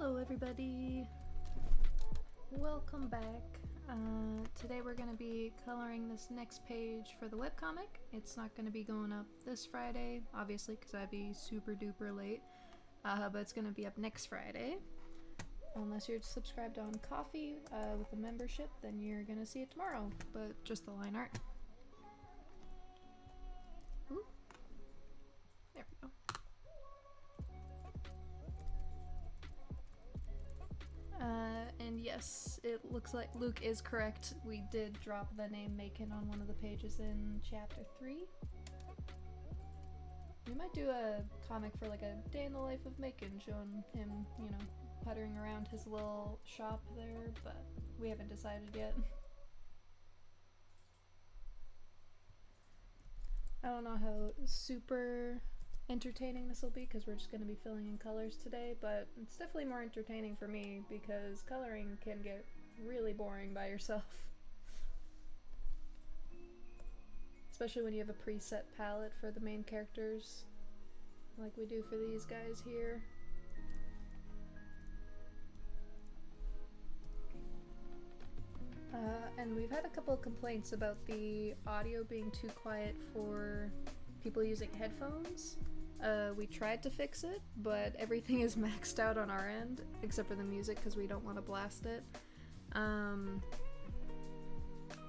Hello everybody! Welcome back. Today we're going to be coloring this next page for the webcomic. It's not going to be going up this Friday, obviously, because I'd be super duper late, but it's going to be up next Friday. Unless you're subscribed on Coffee with a membership, then you're going to see it tomorrow, but just the line art. Ooh. There we go. And yes, it looks like Luke is correct. We did drop the name Macon on one of the pages in chapter 3. We might do a comic for like a day in the life of Macon, showing him, you know, puttering around his little shop there, but we haven't decided yet. I don't know how super entertaining this will be because we're just going to be filling in colors today, but it's definitely more entertaining for me because coloring can get really boring by yourself. Especially when you have a preset palette for the main characters, like we do for these guys here. And we've had a couple of complaints about the audio being too quiet for people using headphones. We tried to fix it, but everything is maxed out on our end, except for the music because we don't want to blast it.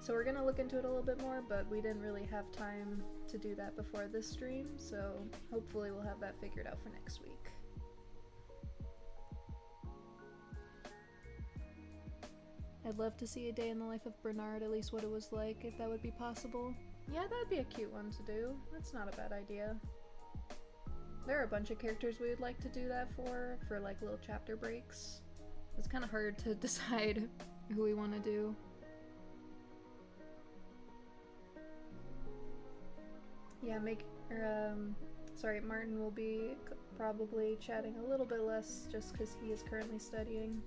So we're gonna look into it a little bit more, but we didn't really have time to do that before this stream, so hopefully we'll have that figured out for next week. I'd love to see a day in the life of Bernard, at least what it was like, if that would be possible. Yeah, that'd be a cute one to do. That's not a bad idea. There are a bunch of characters we would like to do that for like little chapter breaks. It's kind of hard to decide who we want to do. Yeah, Martin will be probably chatting a little bit less just because he is currently studying.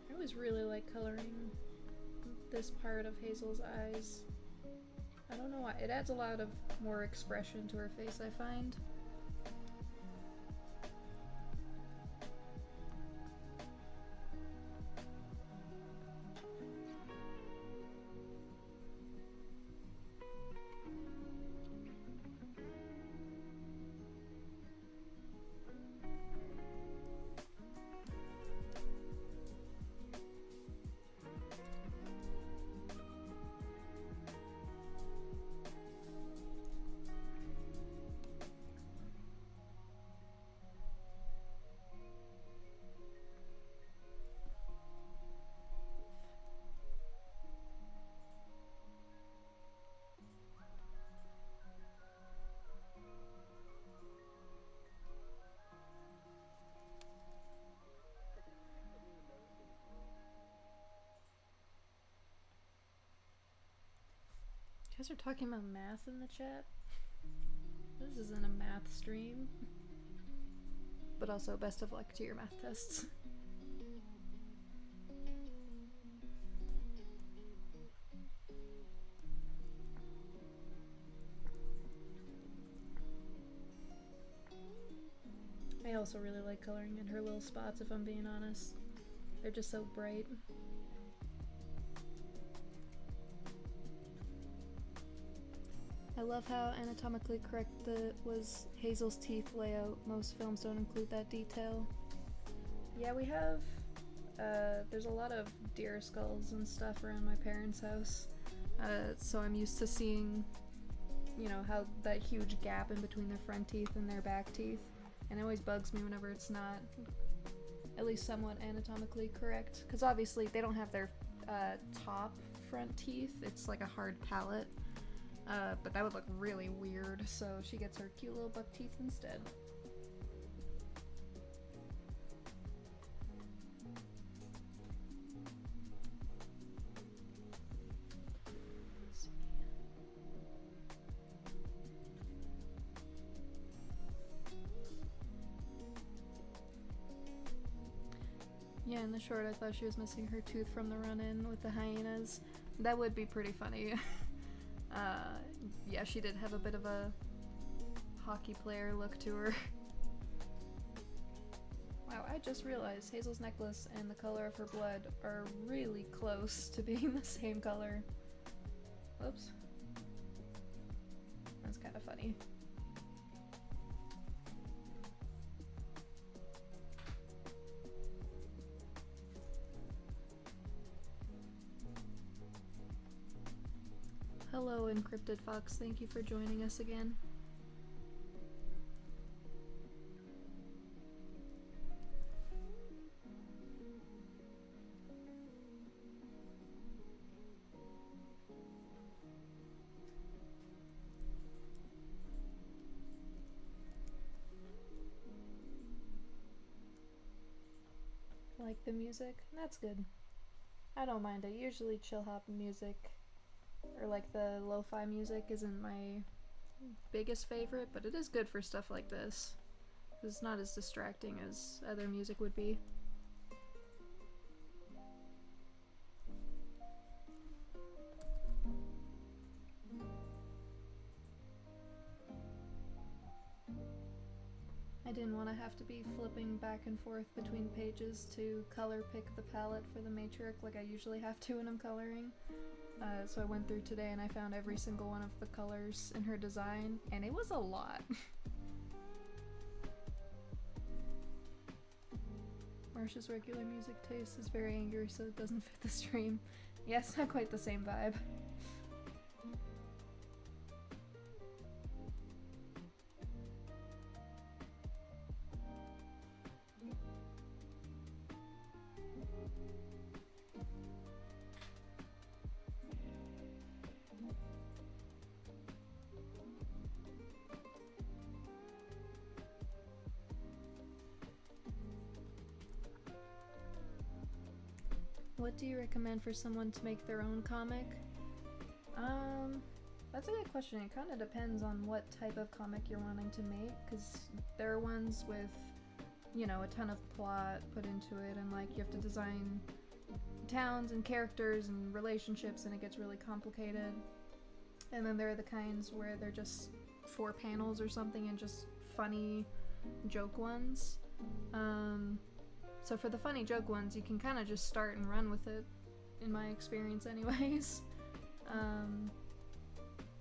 I always really like coloring this part of Hazel's eyes. I don't know why. It adds a lot of more expression to her face, I find. You guys are talking about math in the chat? This isn't a math stream. But also, best of luck to your math tests. I also really like coloring in her little spots, if I'm being honest. They're just so bright. I love how anatomically correct was Hazel's teeth layout. Most films don't include that detail. Yeah, we have, there's a lot of deer skulls and stuff around my parents' house. So I'm used to seeing, you know, how that huge gap in between their front teeth and their back teeth. And it always bugs me whenever it's not at least somewhat anatomically correct. Because obviously they don't have their top front teeth. It's like a hard palate. But that would look really weird, so she gets her cute little buck teeth instead. Yeah, in the short, I thought she was missing her tooth from the run-in with the hyenas. That would be pretty funny. Yeah, she did have a bit of a hockey player look to her. Wow, I just realized Hazel's necklace and the color of her blood are really close to being the same color. Whoops. That's kind of funny. Hello, Encrypted Fox. Thank you for joining us again. Like the music? That's good. I don't mind it. Usually chill hop music, or like the lo-fi music, isn't my biggest favorite, but it is good for stuff like this. It's not as distracting as other music would be. I didn't want to have to be flipping back and forth between pages to color pick the palette for the matrix like I usually have to when I'm coloring. So I went through today and I found every single one of the colors in her design, and it was a lot. Marsha's regular music taste is very angry, so it doesn't fit the stream. Yeah, it's not quite the same vibe. What do you recommend for someone to make their own comic? That's a good question. It kind of depends on what type of comic you're wanting to make, because there are ones with, you know, a ton of plot put into it, and like you have to design towns and characters and relationships, and it gets really complicated. And then there are the kinds where they're just 4 panels or something and just funny joke ones. So for the funny joke ones, you can kind of just start and run with it, in my experience anyways.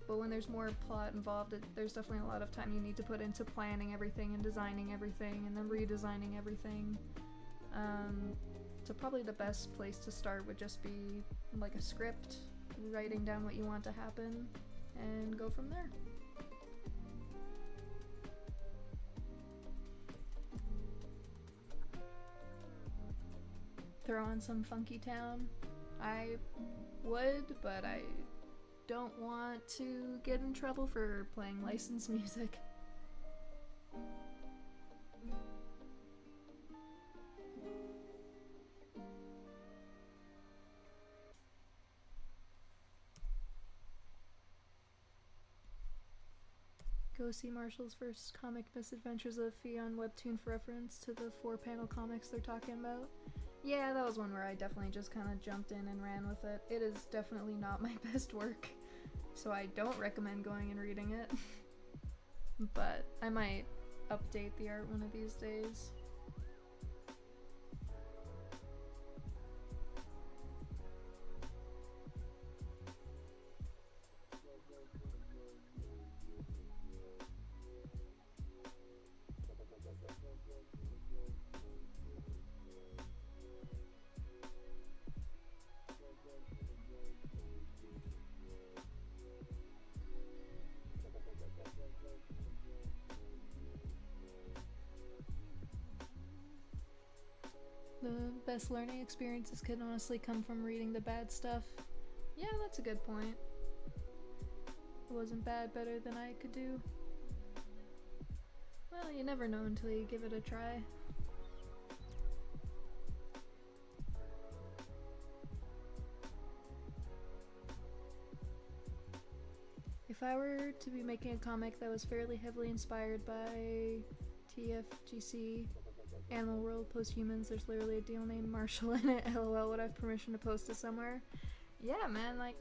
But when there's more plot involved, there's definitely a lot of time you need to put into planning everything and designing everything and then redesigning everything. So probably the best place to start would just be like a script, writing down what you want to happen, and go from there. Throw on some Funky Town. I would, but I don't want to get in trouble for playing licensed music. Go see Marshall's first comic, Misadventures of Fee, on Webtoon for reference to the 4-panel comics they're talking about. Yeah, that was one where I definitely just kind of jumped in and ran with it. It is definitely not my best work, so I don't recommend going and reading it. But I might update the art one of these days. The best learning experiences can honestly come from reading the bad stuff. Yeah, that's a good point. It wasn't bad better than I could do. Well, you never know until you give it a try. If I were to be making a comic that was fairly heavily inspired by TFGC, Animal World Posthumans, there's literally a deal named Marshall in it. LOL, would I have permission to post it somewhere? Yeah, man, like,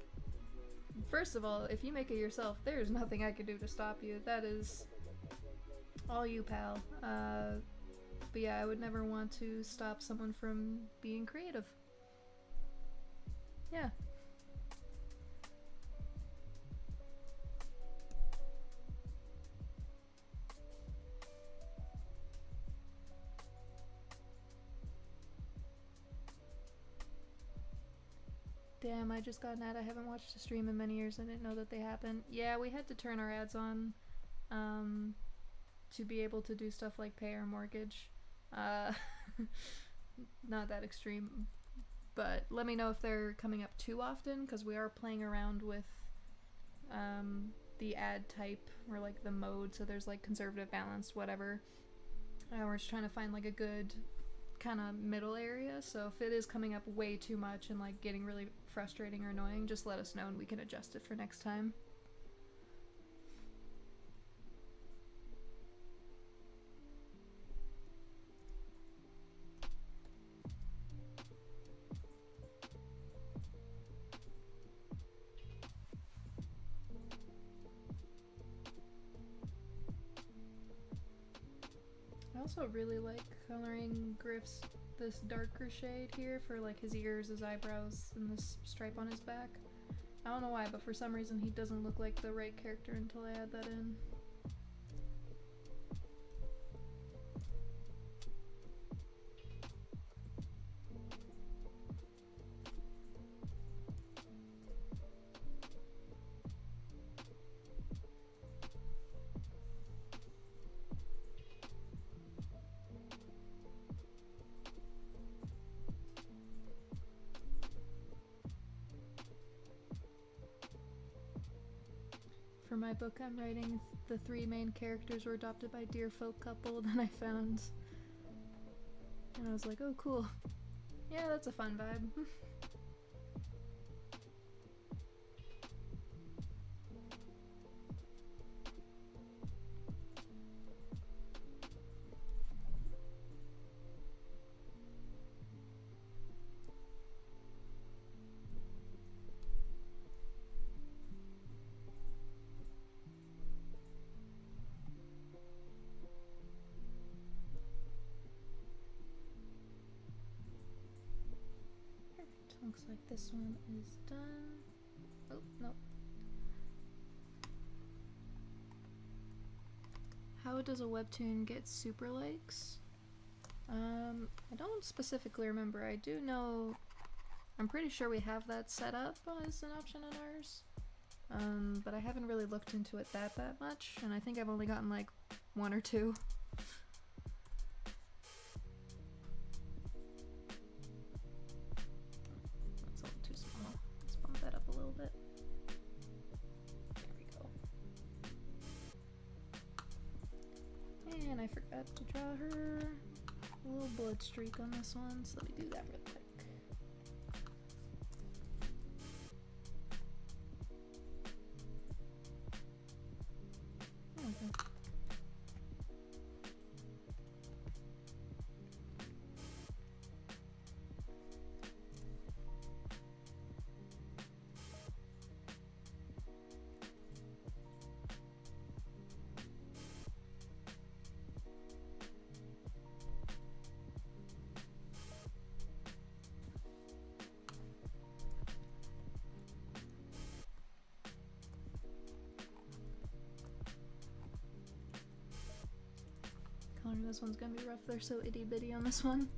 first of all, if you make it yourself, there's nothing I can do to stop you. That is all you, pal. But yeah, I would never want to stop someone from being creative. Yeah. Damn, I just got an ad. I haven't watched a stream in many years. I didn't know that they happened. Yeah, we had to turn our ads on to be able to do stuff like pay our mortgage. Not that extreme, but let me know if they're coming up too often, because we are playing around with the ad type or like the mode. So there's like conservative, balanced, whatever. We're just trying to find like a good kind of middle area. So if it is coming up way too much and like getting really frustrating or annoying, just let us know and we can adjust it for next time. I also really like coloring Griff's this darker shade here for like his ears, his eyebrows, and this stripe on his back. I don't know why, but for some reason he doesn't look like the right character until I add that in. For my book I'm writing, the 3 main characters were adopted by dear folk couple that I found. And I was like, oh cool. Yeah, that's a fun vibe. Looks like this one is done. Oh, no. How does a webtoon get super likes? I don't specifically remember. I do know, I'm pretty sure we have that set up as an option on ours. But I haven't really looked into it that much, and I think I've only gotten like 1 or 2. And I forgot to draw her a little blood streak on this one, so let me do that real quick. There we go. This one's gonna be rough, they're so itty bitty on this one.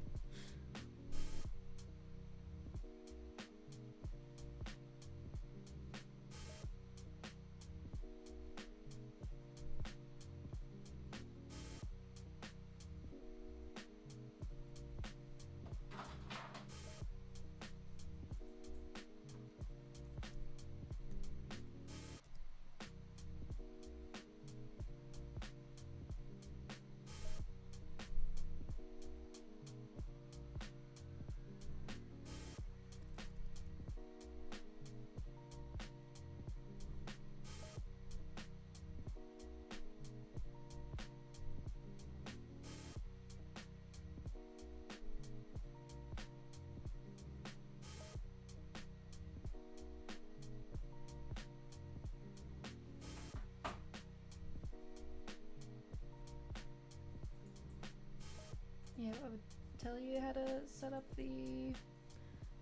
tell you how to set up the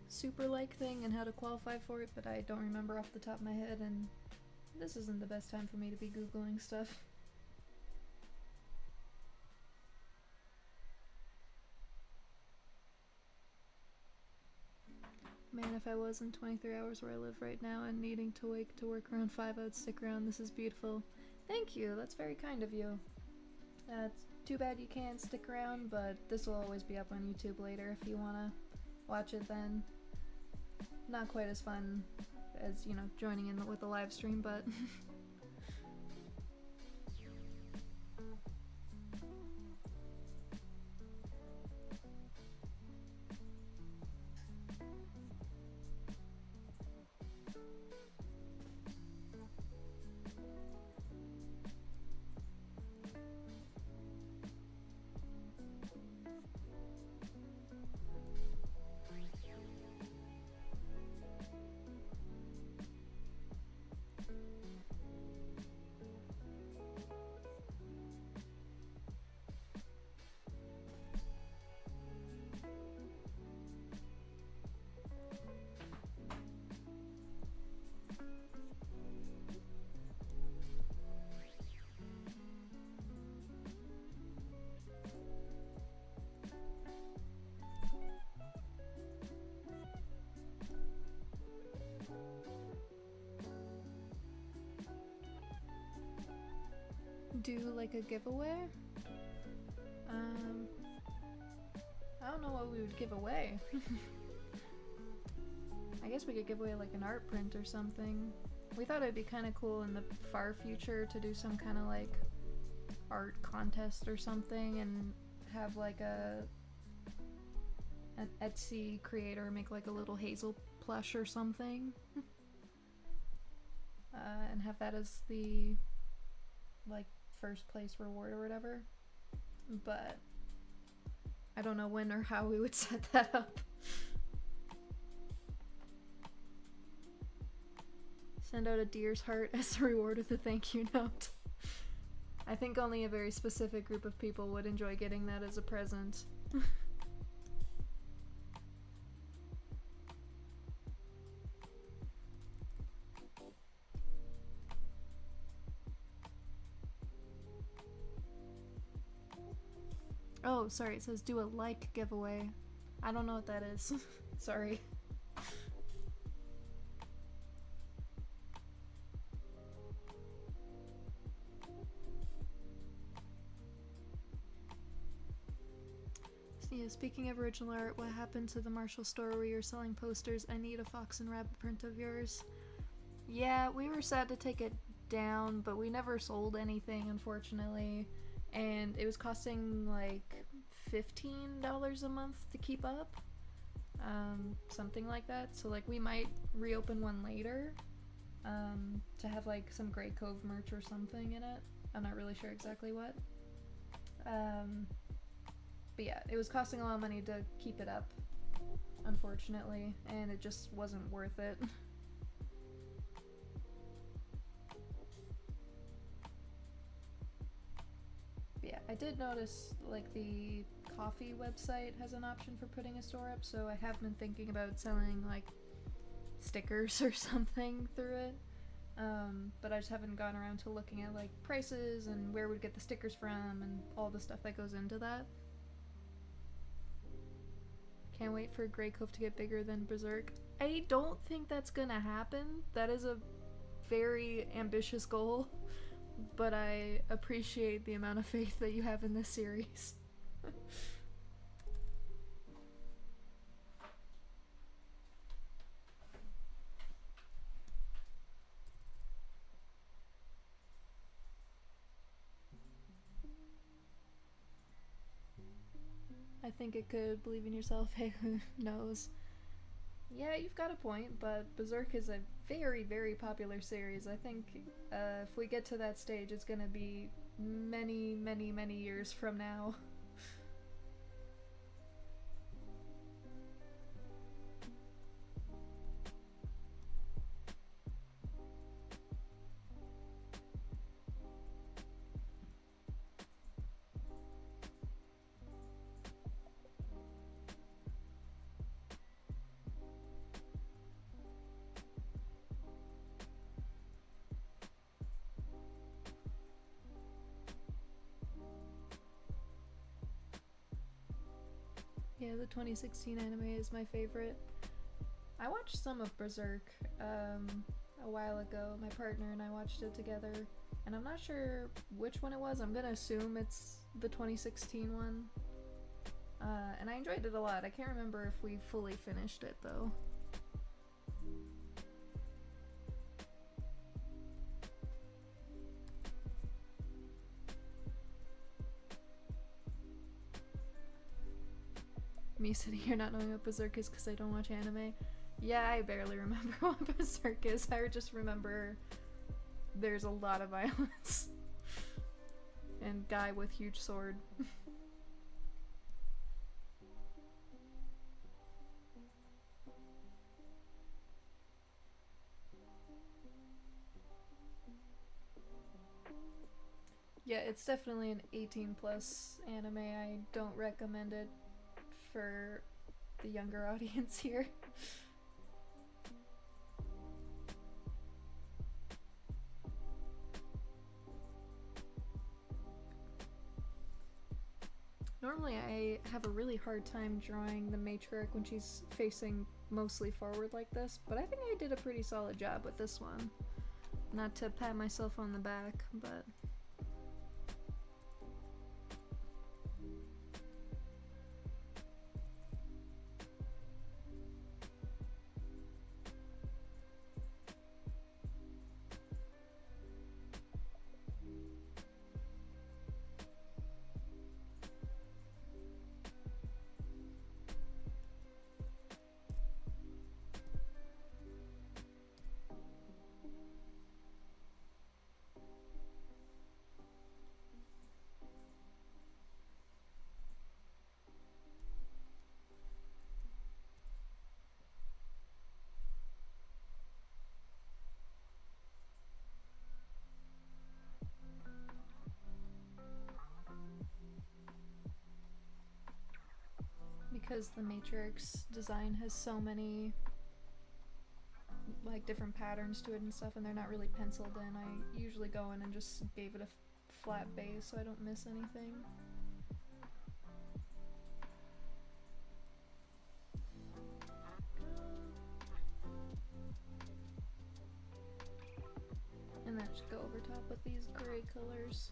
super like thing and how to qualify for it, but I don't remember off the top of my head, and this isn't the best time for me to be Googling stuff. Man, if I was in 23 hours where I live right now and needing to wake to work around 5, I would stick around. This is beautiful. Thank you, that's very kind of you. It's too bad you can't stick around, but this will always be up on YouTube later if you wanna watch it then. Not quite as fun as, you know, joining in with the live stream, but do like a giveaway? I don't know what we would give away. I guess we could give away like an art print or something. We thought it'd be kind of cool in the far future to do some kind of like art contest or something and have like an Etsy creator make like a little Hazel plush or something. And have that as the like first place reward or whatever, but I don't know when or how we would set that up. Send out a deer's heart as a reward with a thank you note. I think only a very specific group of people would enjoy getting that as a present. Oh, sorry, it says do a like giveaway. I don't know what that is. Sorry. Yeah, speaking of original art, what happened to the Marshall store where you're selling posters? I need a fox and rabbit print of yours. Yeah, we were sad to take it down, but we never sold anything, unfortunately. And it was costing like $15 a month to keep up. Something like that. So like we might reopen one later to have like some Graycove merch or something in it. I'm not really sure exactly what. But yeah, it was costing a lot of money to keep it up, unfortunately, and it just wasn't worth it. Yeah, I did notice like the coffee website has an option for putting a store up, so I have been thinking about selling like stickers or something through it, but I just haven't gone around to looking at like prices and where we'd get the stickers from and all the stuff that goes into that. Can't wait for Graycove to get bigger than Berserk. I don't think that's gonna happen. That is a very ambitious goal, but I appreciate the amount of faith that you have in this series. I think it could. Believe in yourself. Hey, who knows? Yeah, you've got a point, but Berserk is a very, very popular series. I think if we get to that stage, it's gonna be many, many, many years from now. Yeah, the 2016 anime is my favorite. I watched some of Berserk a while ago. My partner and I watched it together, and I'm not sure which one it was. I'm gonna assume it's the 2016 one. And I enjoyed it a lot. I can't remember if we fully finished it though. Me sitting here not knowing what Berserk is because I don't watch anime. Yeah, I barely remember what Berserk is. I just remember there's a lot of violence. And guy with huge sword. Yeah, it's definitely an 18 plus anime. I don't recommend it for the younger audience here. Normally I have a really hard time drawing the matriarch when she's facing mostly forward like this, but I think I did a pretty solid job with this one. Not to pat myself on the back, but... because the matrix design has so many like different patterns to it and stuff, and they're not really penciled in, I usually go in and just gave it a flat base so I don't miss anything. And then just go over top with these gray colors.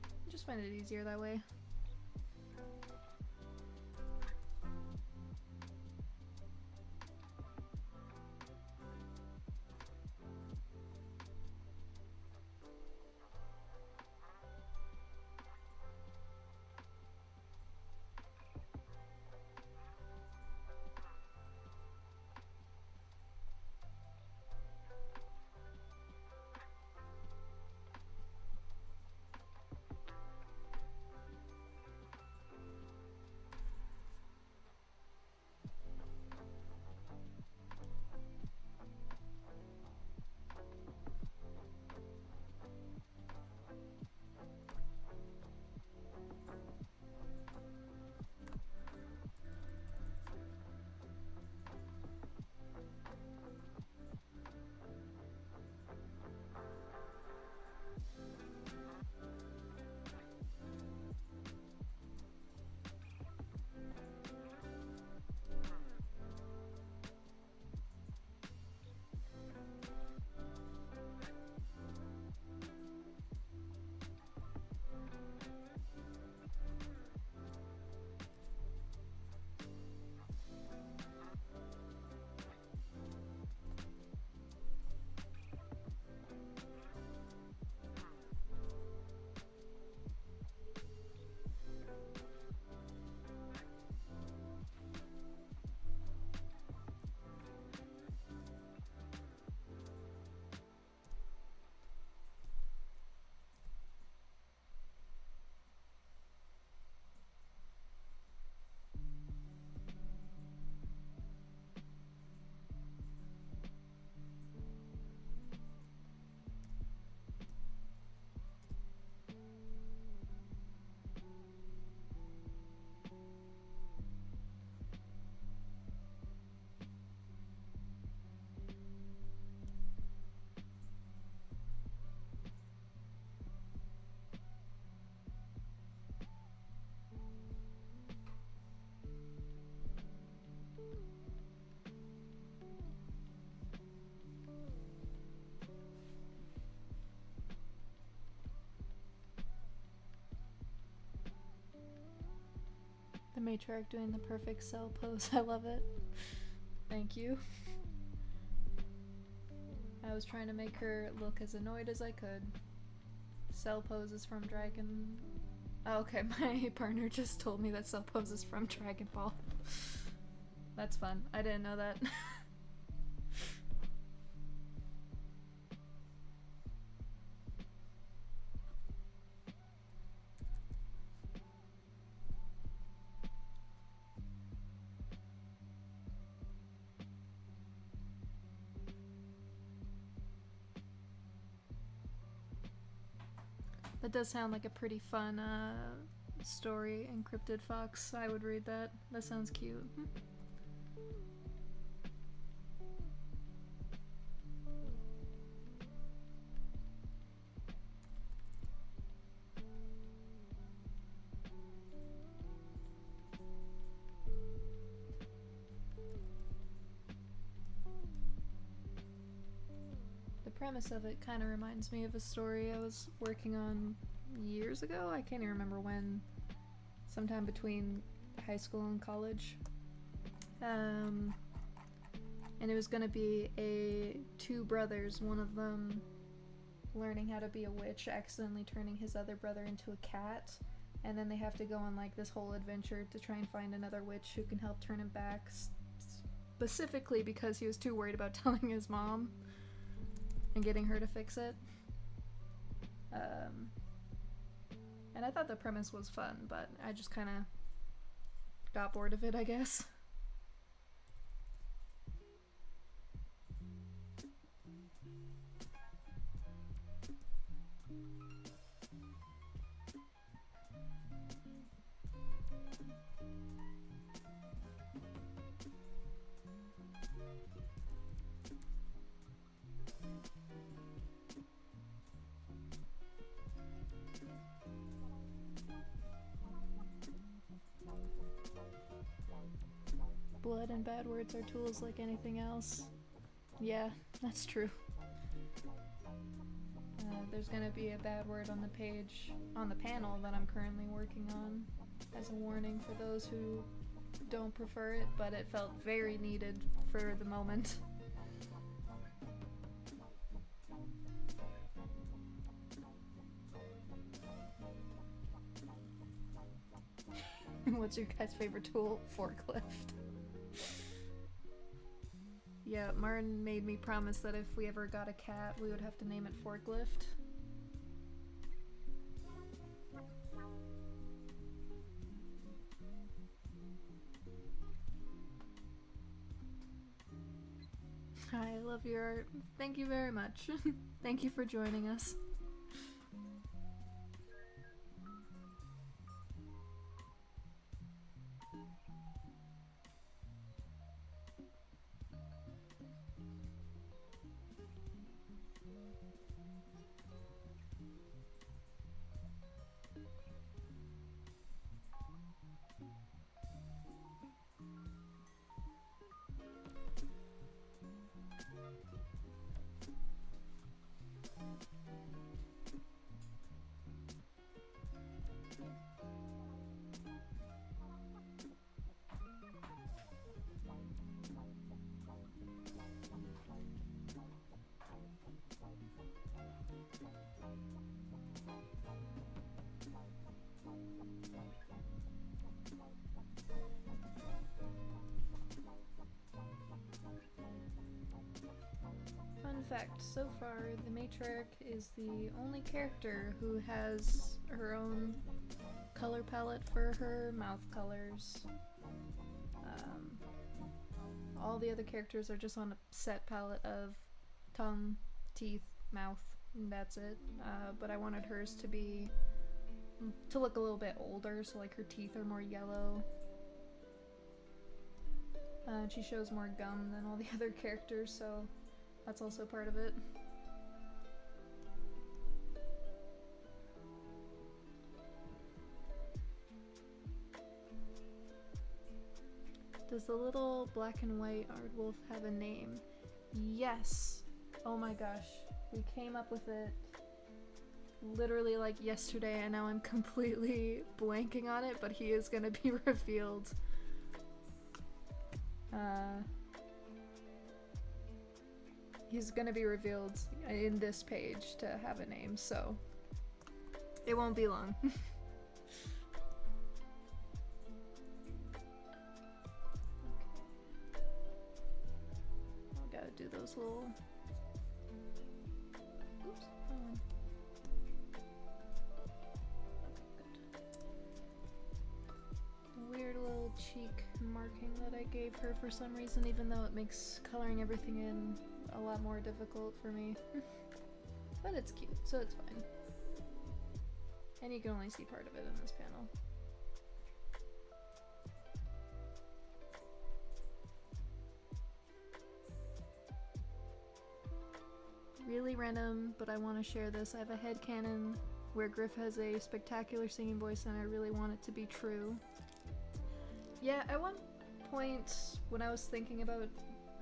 I just find it easier that way. matriarch doing the perfect cell pose. I love it. Thank you. I was trying to make her look as annoyed as I could. Cell poses from Dragon... Oh, okay, my partner just told me that cell pose is from Dragon Ball. That's fun. I didn't know that. That does sound like a pretty fun story, Encrypted Fox. I would read that. That sounds cute. The premise of it kind of reminds me of a story I was working on years ago. I can't even remember when. Sometime between high school and college. And it was gonna be two brothers, one of them learning how to be a witch, accidentally turning his other brother into a cat, and then they have to go on like this whole adventure to try and find another witch who can help turn him back, specifically because he was too worried about telling his mom and getting her to fix it. And I thought the premise was fun, but I just kind of got bored of it, I guess. Blood and bad words are tools like anything else. Yeah, that's true. There's gonna be a bad word on the page, on the panel that I'm currently working on, as a warning for those who don't prefer it, but it felt very needed for the moment. What's your guy's favorite tool? Forklift. Yeah, Martin made me promise that if we ever got a cat, we would have to name it Forklift. I love your art. Thank you very much. Thank you for joining us. Fun fact, so far the matriarch is the only character who has her own color palette for her mouth colors. All the other characters are just on a set palette of tongue, teeth, mouth, and that's it. But I wanted hers to look a little bit older, so like her teeth are more yellow. She shows more gum than all the other characters, so that's also part of it. Does the little black and white aardwolf have a name? Yes! Oh my gosh, we came up with it literally like yesterday, and now I'm completely blanking on it, but he is gonna be revealed. He's gonna be revealed in this page to have a name, so it won't be long. I gotta do those little... Oops. Oh. Weird little cheek marking that I gave her for some reason, even though it makes coloring everything in a lot more difficult for me. But it's cute, so it's fine. And you can only see part of it in this panel. Really random, but I want to share this. I have a headcanon where Griff has a spectacular singing voice, and I really want it to be true. Yeah, at one point when I was thinking about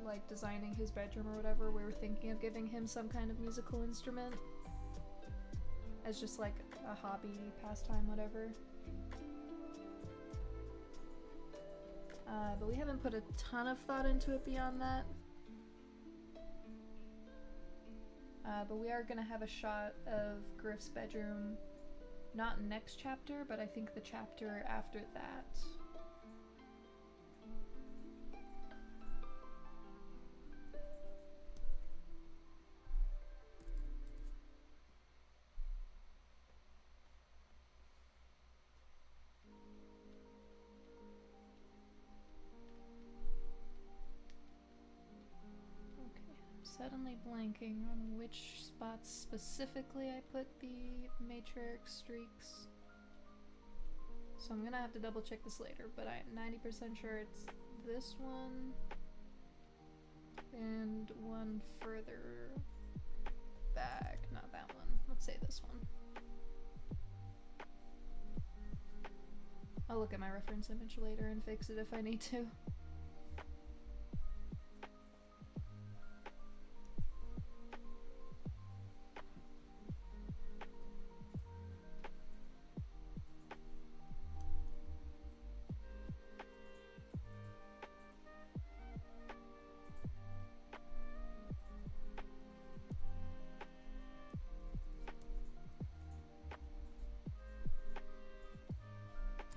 like designing his bedroom or whatever, we were thinking of giving him some kind of musical instrument as just like a hobby, pastime, whatever. But we haven't put a ton of thought into it beyond that. But we are gonna have a shot of Griff's bedroom, not next chapter, but I think the chapter after that. Suddenly blanking on which spots specifically I put the matrix streaks. So I'm gonna have to double check this later, but I'm 90% sure it's this one and one further back. Not that one. Let's say this one. I'll look at my reference image later and fix it if I need to.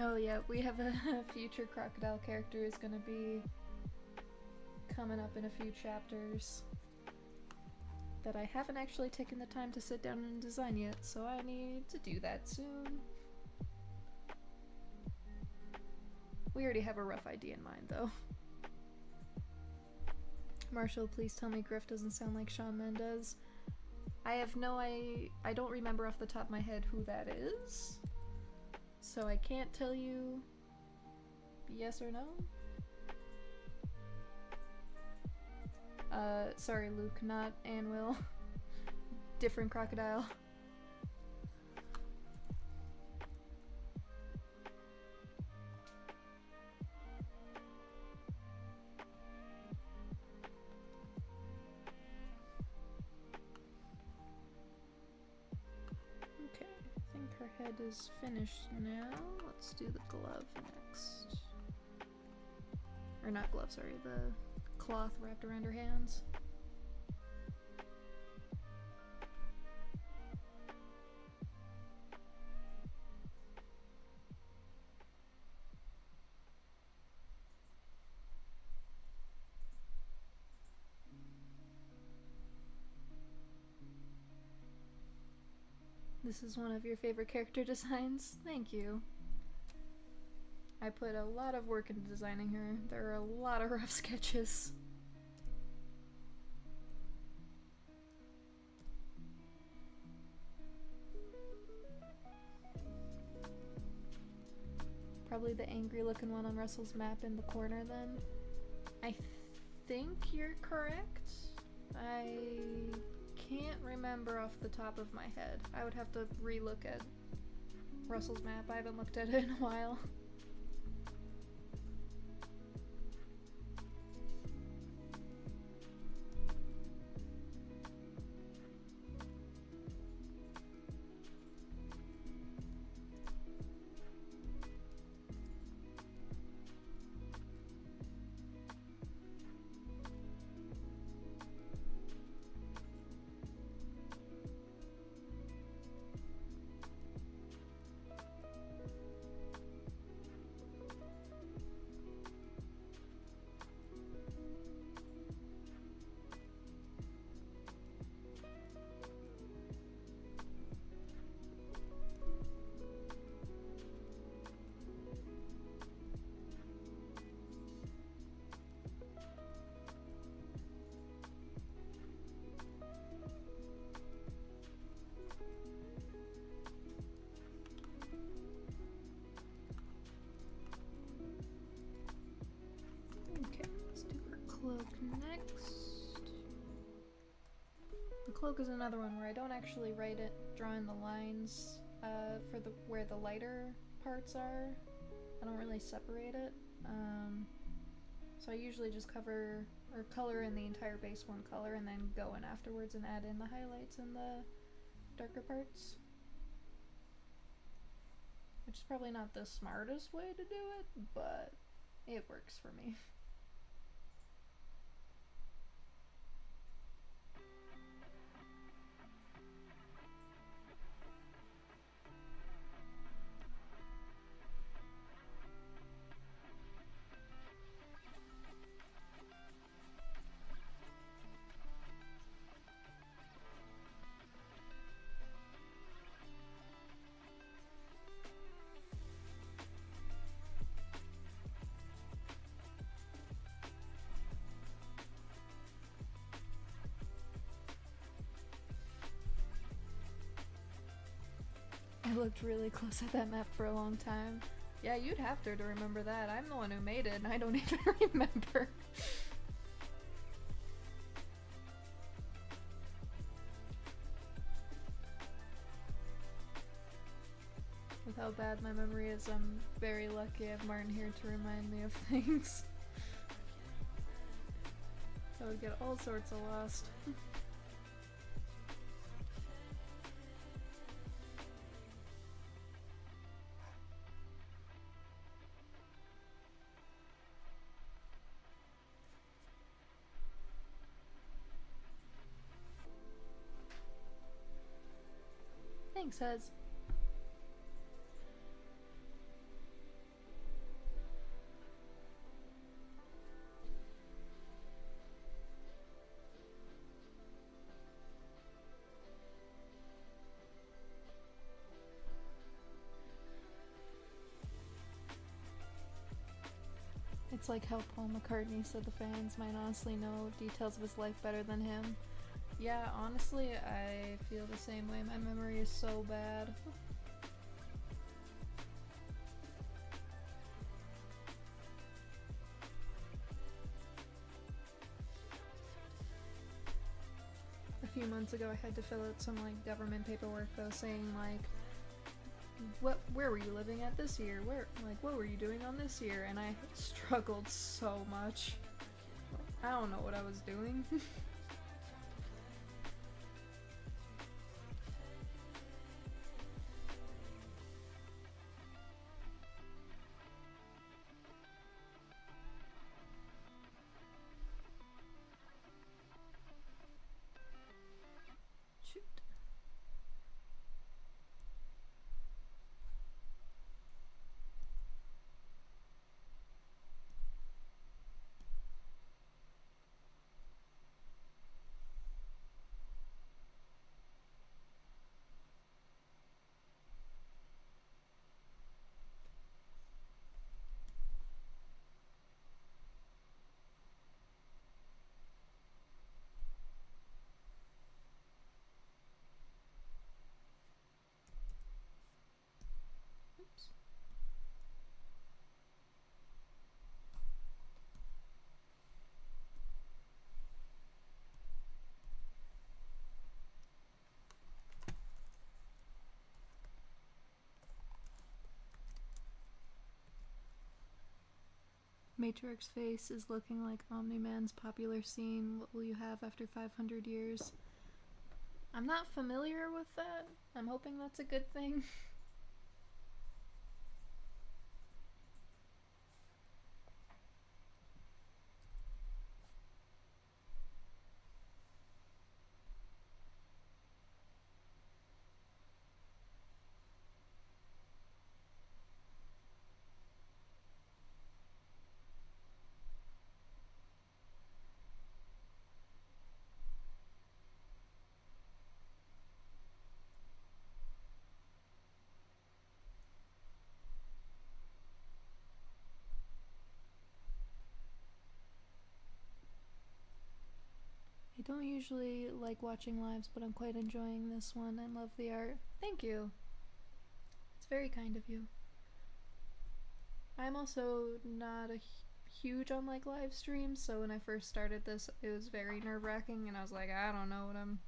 Oh yeah, we have a future crocodile character who's gonna be coming up in a few chapters that I haven't actually taken the time to sit down and design yet, so I need to do that soon. We already have a rough idea in mind though. Marshall, please tell me Griff doesn't sound like Shawn Mendes. I don't remember off the top of my head who that is. So I can't tell you yes or no. Sorry Luke, not Anwil. Different crocodile. Her head is finished now. Let's do the glove next. Or not glove, sorry, the cloth wrapped around her hands. This is one of your favorite character designs. Thank you. I put a lot of work into designing her. There are a lot of rough sketches. Probably the angry looking one on Russell's map in the corner then. I think you're correct. I can't remember off the top of my head. I would have to re-look at Russell's map. I haven't looked at it in a while. cloak is another one where I don't actually draw in the lines for where the lighter parts are. I don't really separate it. So I usually just cover or color in the entire base one color and then go in afterwards and add in the highlights and the darker parts. Which is probably not the smartest way to do it, but it works for me. I looked really close at that map for a long time. Yeah, you'd have to remember that. I'm the one who made it and I don't even remember. With how bad my memory is, I'm very lucky I have Martin here to remind me of things. I would get all sorts of lost. Thanks, Hez. It's like how Paul McCartney said the fans might honestly know details of his life better than him. Yeah, honestly, I feel the same way. My memory is so bad. A few months ago I had to fill out some like government paperwork though saying like where were you living at this year? What were you doing on this year? And I struggled so much. I don't know what I was doing. Shoot. Oops. Matriarch's face is looking like Omni-Man's popular scene. What will you have after 500 years? I'm not familiar with that. I'm hoping that's a good thing. I don't usually like watching lives, but I'm quite enjoying this one. I love the art. Thank you. It's very kind of you. I'm also not a huge on like live streams, so when I first started this, it was very nerve-wracking, and I was like, I don't know what I'm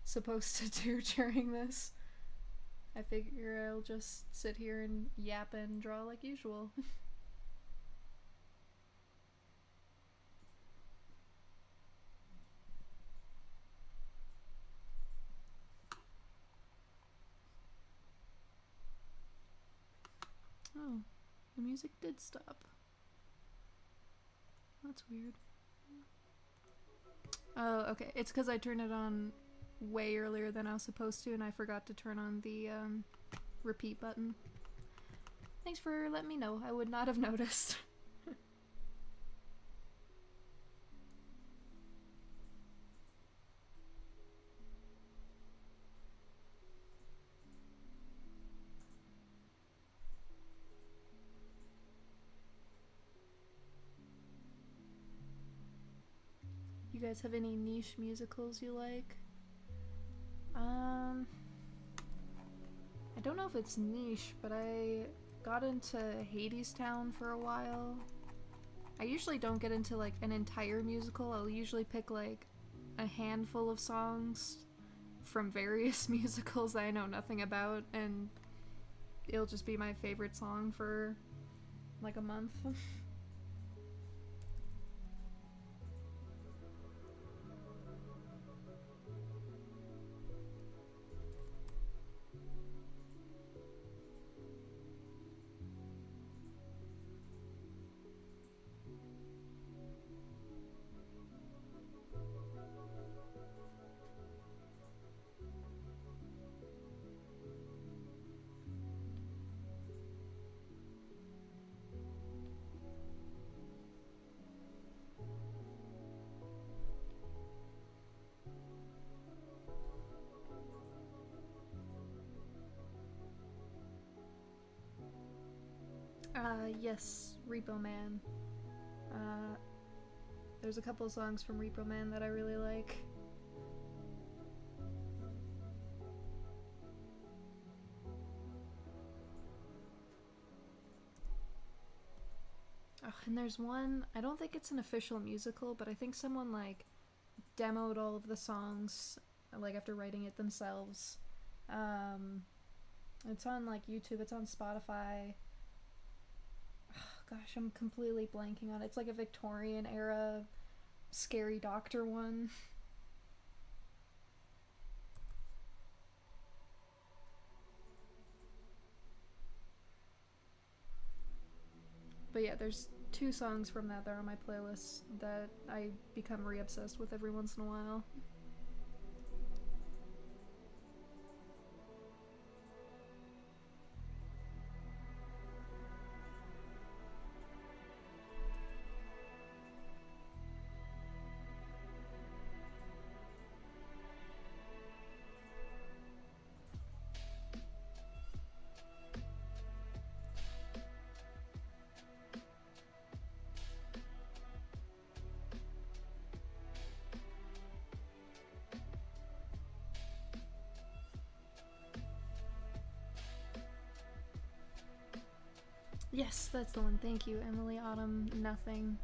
supposed to do during this. I figure I'll just sit here and yap and draw like usual. Oh, the music did stop. That's weird. Oh, okay. It's because I turned it on way earlier than I was supposed to, and I forgot to turn on the repeat button. Thanks for letting me know. I would not have noticed. You guys have any niche musicals you like? I don't know if it's niche, but I got into Hadestown for a while. I usually don't get into like an entire musical. I'll usually pick like a handful of songs from various musicals that I know nothing about, and it'll just be my favorite song for like a month. Yes, Repo Man. There's a couple of songs from Repo Man that I really like. Oh, and there's one, I don't think it's an official musical, but I think someone like demoed all of the songs like after writing it themselves. It's on like YouTube, it's on Spotify. Gosh, I'm completely blanking on it. It's like a Victorian era scary doctor one. But yeah, there's 2 songs from that are on my playlist that I become re-obsessed with every once in a while. Yes, that's the one. Thank you, Emily Autumn Nothing.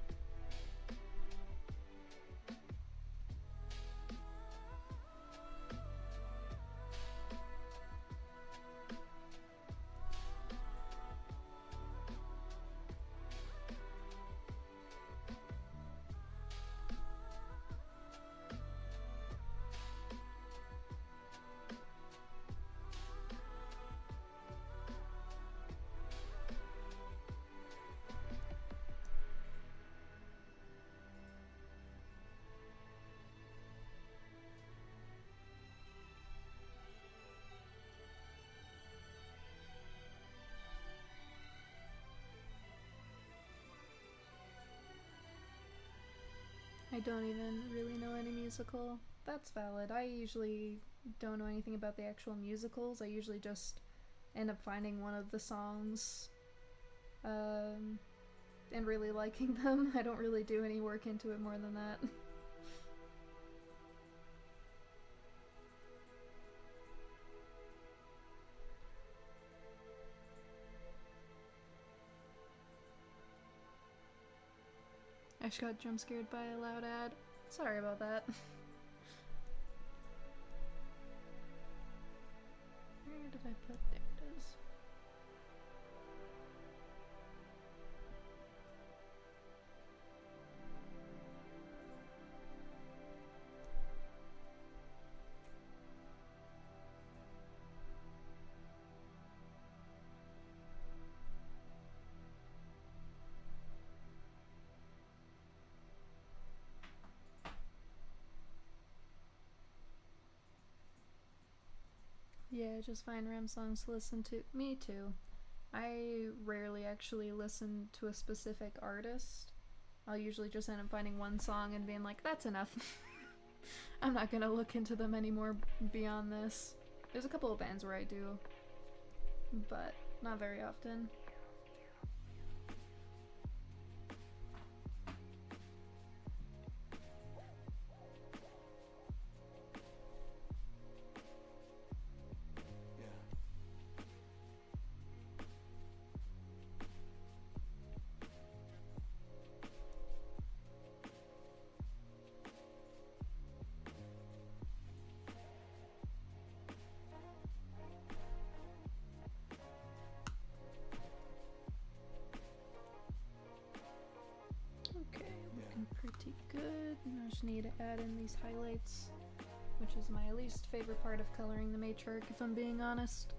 I don't even really know any musical. That's valid. I usually don't know anything about the actual musicals. I usually just end up finding one of the songs and really liking them. I don't really do any work into it more than that. I just got jump scared by a loud ad. Sorry about that. did I put? There it is. Yeah, just find random songs to listen to. Me too. I rarely actually listen to a specific artist. I'll usually just end up finding one song and being like, that's enough. I'm not gonna look into them anymore beyond this. There's a couple of bands where I do, but not very often. Pretty good. I just need to add in these highlights, which is my least favorite part of coloring the matriarch, if I'm being honest.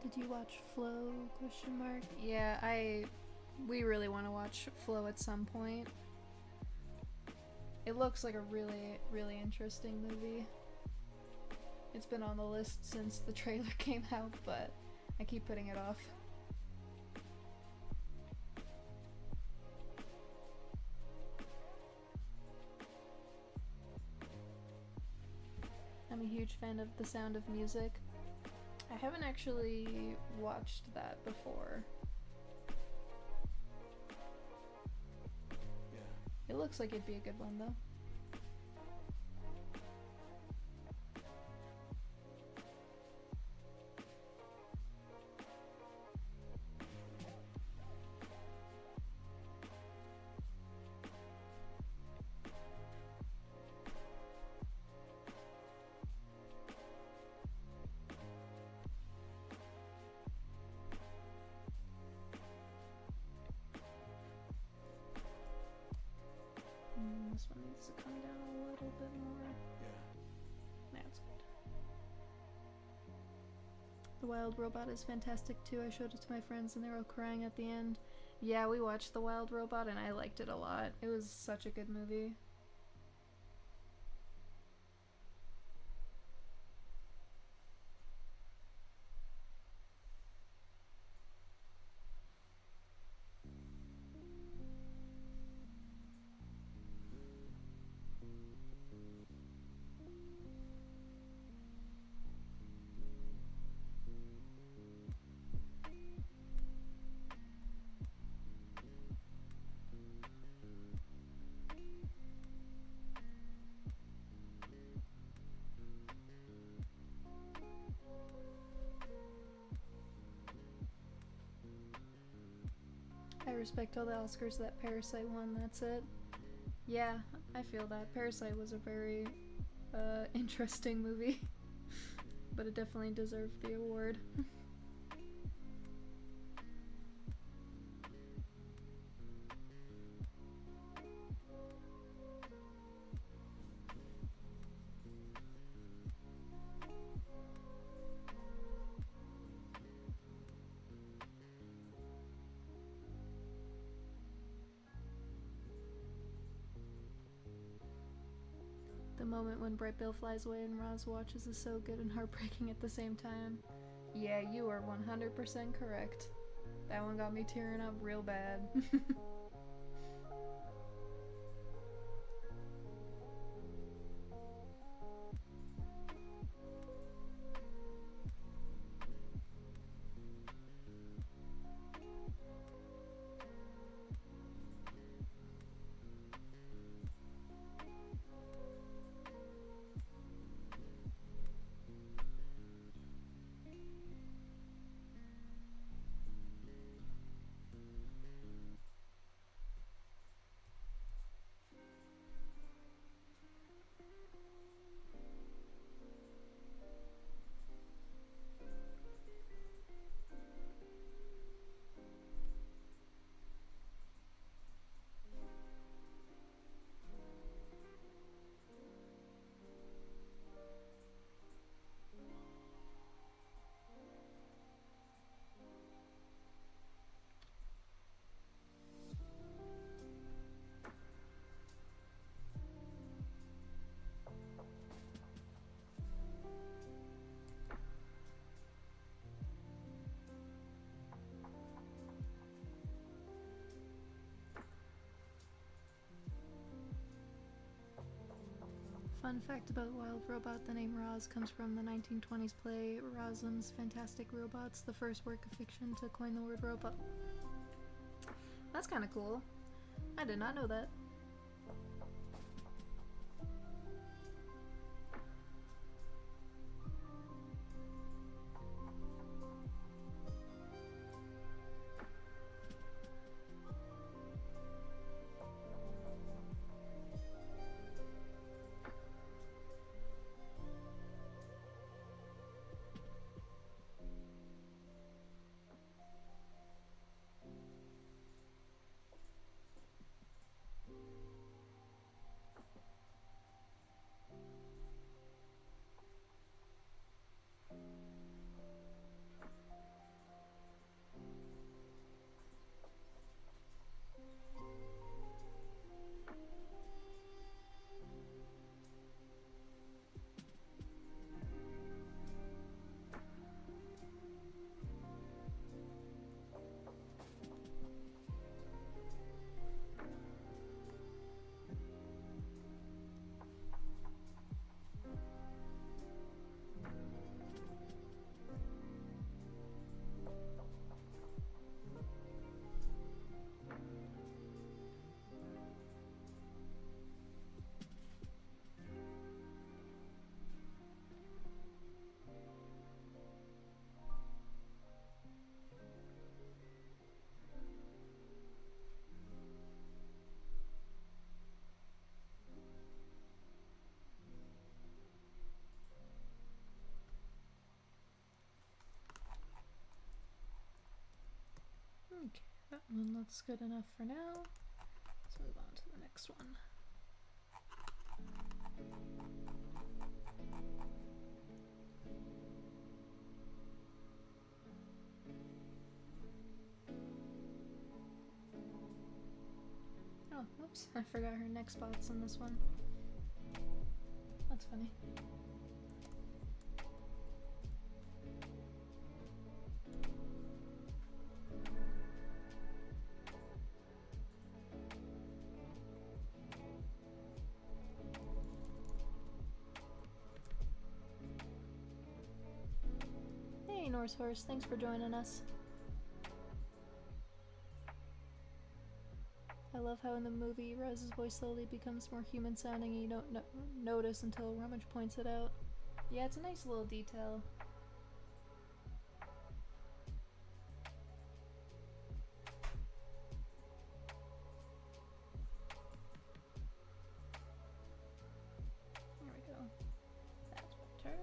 Did you watch Flow? ? Yeah, we really want to watch Flow at some point. It looks like a really, really interesting movie. It's been on the list since the trailer came out, but I keep putting it off. I'm a huge fan of The Sound of Music. I haven't actually watched that before. Yeah. It looks like it'd be a good one, though. This one needs to come down a little bit more. Yeah. That's good. The Wild Robot is fantastic too. I showed it to my friends and they were all crying at the end. Yeah, we watched The Wild Robot and I liked it a lot. It was such a good movie. I respect all the Oscars that Parasite won, that's it. Yeah, I feel that. Parasite was a very interesting movie, but it definitely deserved the award. The moment when Bright Bill flies away and Roz watches is so good and heartbreaking at the same time. Yeah, you are 100% correct. That one got me tearing up real bad. Fun fact about Wild Robot, the name Roz comes from the 1920s play Rosam's Fantastic Robots, the first work of fiction to coin the word robot. That's kinda cool. I did not know that. Okay, that one looks good enough for now. Let's move on to the next one. Oh, oops, I forgot her neck spots in this one. That's funny. Hey, Norse Horse, thanks for joining us. I love how in the movie, Rose's voice slowly becomes more human sounding and you don't notice until Rummage points it out. Yeah, it's a nice little detail. There we go. That's better.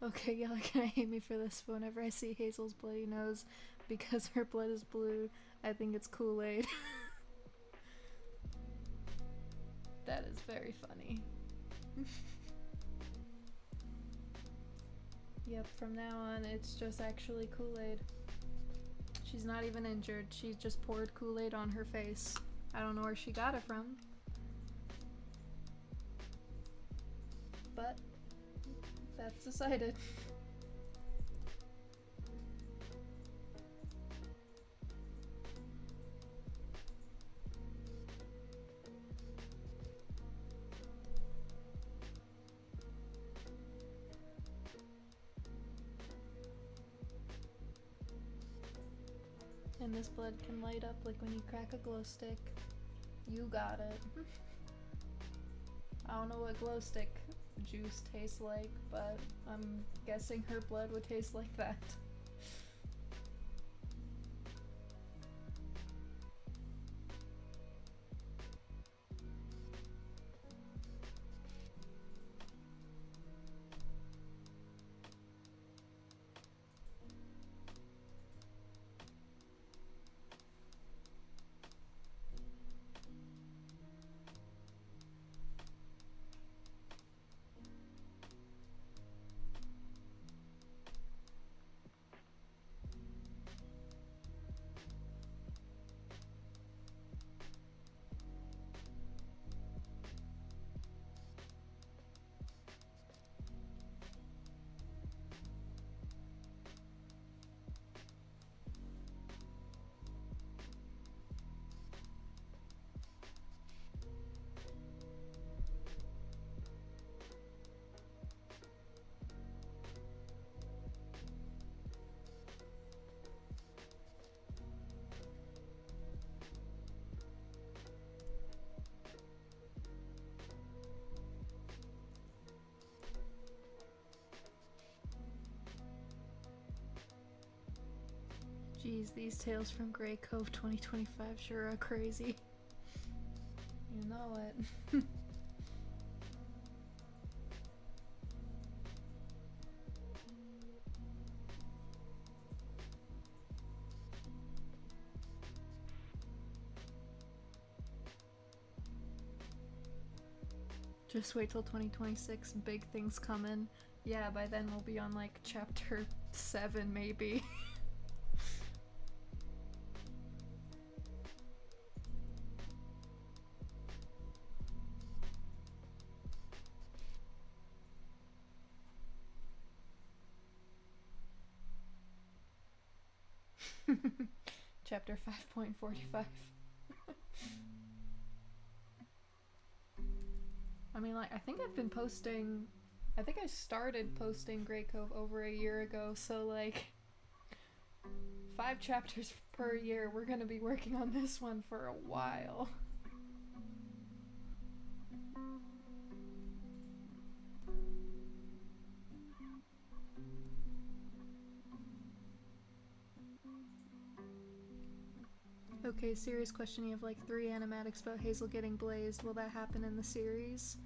Okay, y'all are gonna hate me for this, but whenever I see Hazel's bloody nose, because her blood is blue, I think it's Kool-Aid. That is very funny. Yep, from now on, it's just actually Kool-Aid. She's not even injured, she just poured Kool-Aid on her face. I don't know where she got it from. But that's decided. And this blood can light up like when you crack a glow stick. You got it. I don't know what glow stick juice tastes like, but I'm guessing her blood would taste like that. Jeez, these tales from Graycove 2025 sure are crazy. You know it. Just wait till 2026, big things coming. Yeah, by then we'll be on like chapter 7 maybe. Chapter 5.45. I mean, like, I think I started posting Graycove over a year ago, so like 5 chapters per year. We're gonna be working on this one for a while. Okay, serious question. You have like 3 animatics about Hazel getting blazed. Will that happen in the series?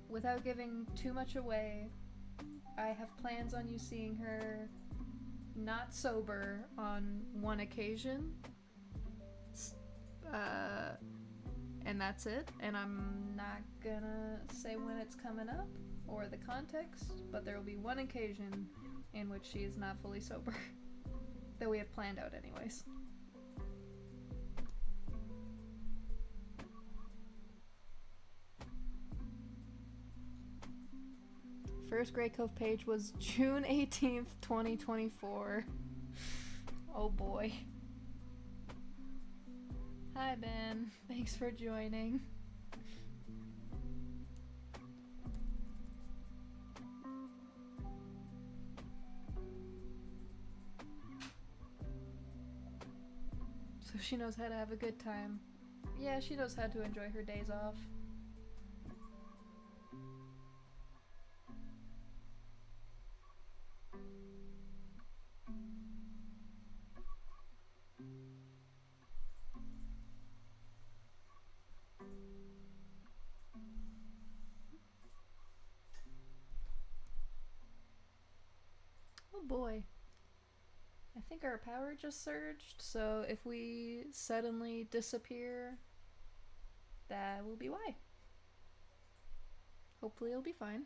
Without giving too much away, I have plans on you seeing her not sober on one occasion. And that's it. And I'm not gonna say when it's coming up or the context, but there will be one occasion in which she is not fully sober. That we have planned out anyways. First Graycove page was June 18th, 2024. Oh boy. Hi Ben, thanks for joining. So she knows how to have a good time. Yeah, she knows how to enjoy her days off. Oh boy. I think our power just surged, so if we suddenly disappear, that will be why. Hopefully it'll be fine.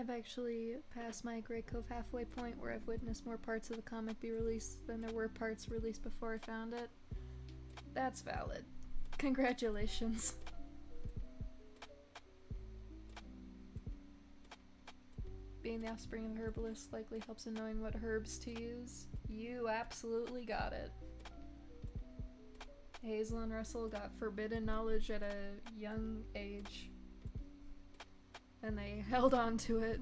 I've actually passed my Graycove halfway point where I've witnessed more parts of the comic be released than there were parts released before I found it. That's valid. Congratulations. Being the offspring of a herbalist likely helps in knowing what herbs to use. You absolutely got it. Hazel and Russell got forbidden knowledge at a young age. And they held on to it.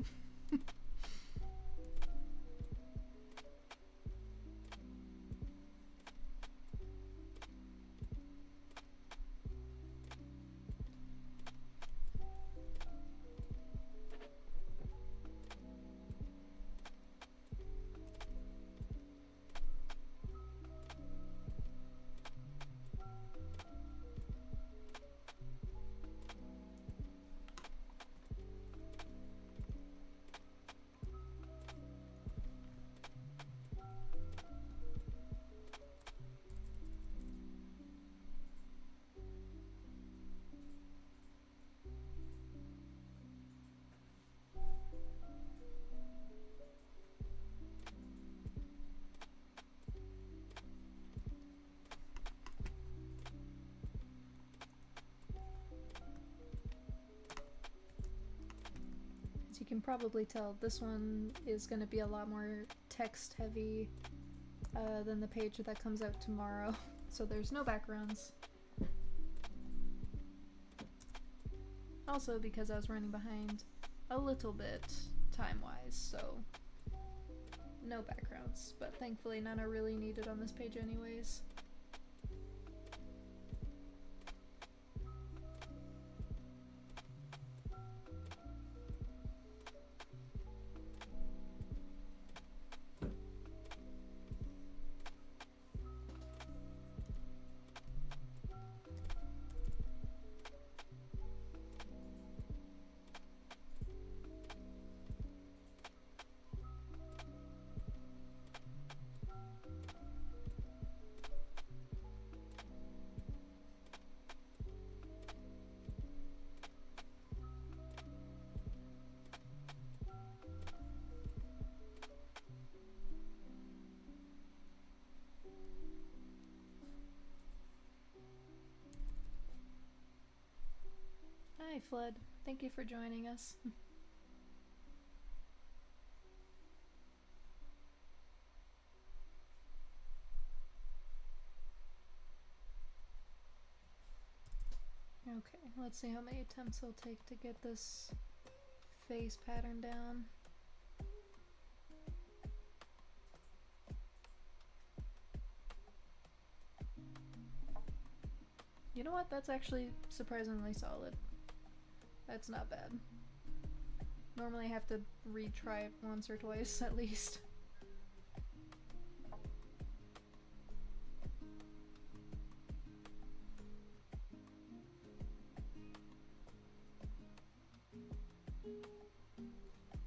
As you can probably tell, this one is going to be a lot more text heavy than the page that comes out tomorrow. So there's no backgrounds. Also because I was running behind a little bit time-wise, so no backgrounds. But thankfully none are really needed on this page anyways. Hi, Flood. Thank you for joining us. Okay, let's see how many attempts it'll take to get this face pattern down. You know what? That's actually surprisingly solid. That's not bad. Normally I have to retry it once or twice at least.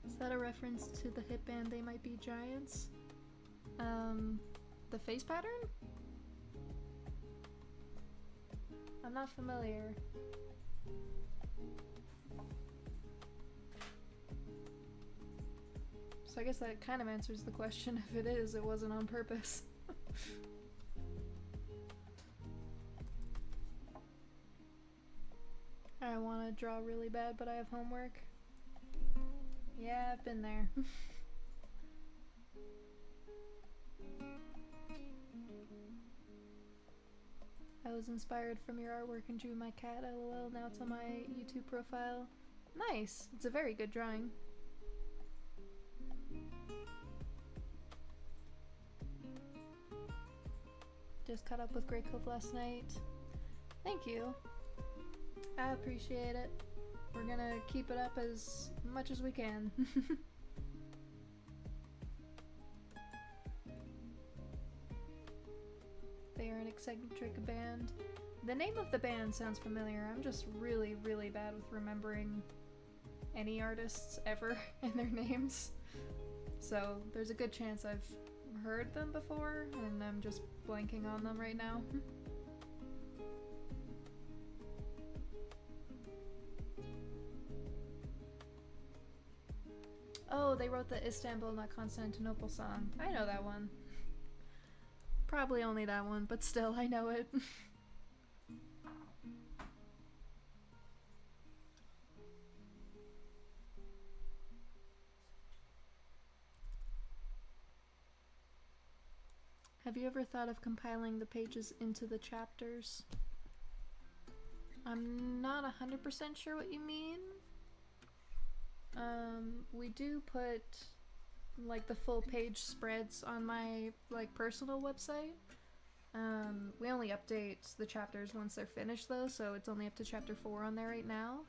Is that a reference to the hit band They Might Be Giants? The face pattern? I'm not familiar. So I guess that kind of answers the question. If it is, it wasn't on purpose. I want to draw really bad, but I have homework. Yeah, I've been there. I was inspired from your artwork and drew my cat, lol. Now it's on my YouTube profile. Nice! It's a very good drawing. Just caught up with Graycove last night. Thank you. I appreciate it. We're gonna keep it up as much as we can. eccentric band. The name of the band sounds familiar. I'm just really, really bad with remembering any artists ever and their names. So there's a good chance I've heard them before and I'm just blanking on them right now. Oh, they wrote the Istanbul Not Constantinople song. I know that one. Probably only that one, but still, I know it. Have you ever thought of compiling the pages into the chapters? I'm not 100% sure what you mean. We do put like the full page spreads on my like personal website. We only update the chapters once they're finished though, so it's only up to chapter 4 on there right now.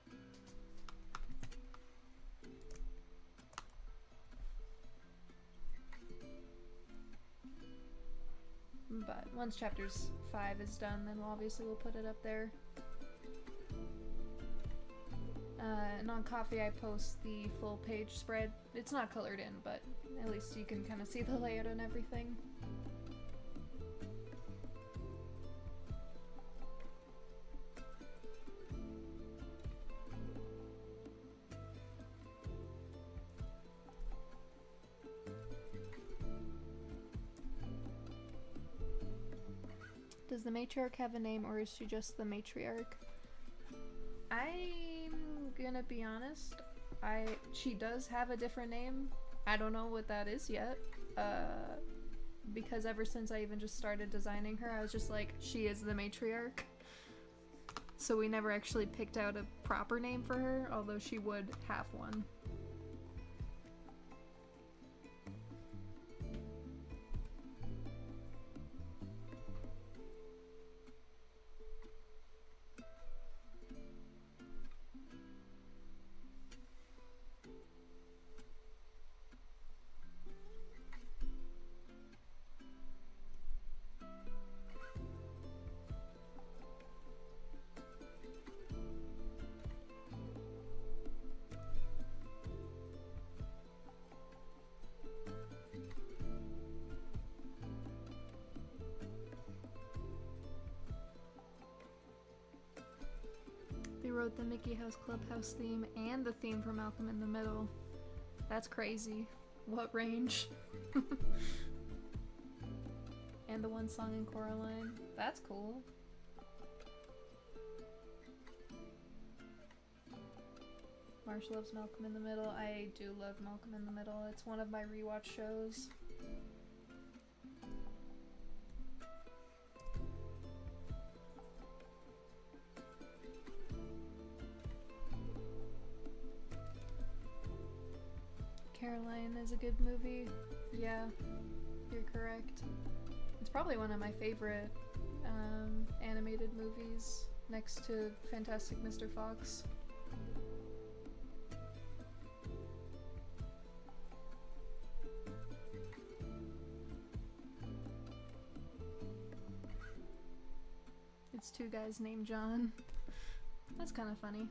But once chapters 5 is done, then obviously we'll put it up there. And on Coffee I post the full page spread. It's not colored in, but at least you can kind of see the layout and everything. Does the matriarch have a name, or is she just the matriarch? I'm gonna be honest, she does have a different name. I don't know what that is yet, because ever since I even just started designing her, I was just like, she is the matriarch. So we never actually picked out a proper name for her, although she would have one. They wrote the Mickey House Clubhouse theme and the theme for Malcolm in the Middle. That's crazy. What range? And the one song in Coraline. That's cool. Marsh loves Malcolm in the Middle. I do love Malcolm in the Middle. It's one of my rewatch shows. Caroline is a good movie. Yeah, you're correct. It's probably one of my favorite animated movies, next to Fantastic Mr. Fox. It's two guys named John. That's kind of funny.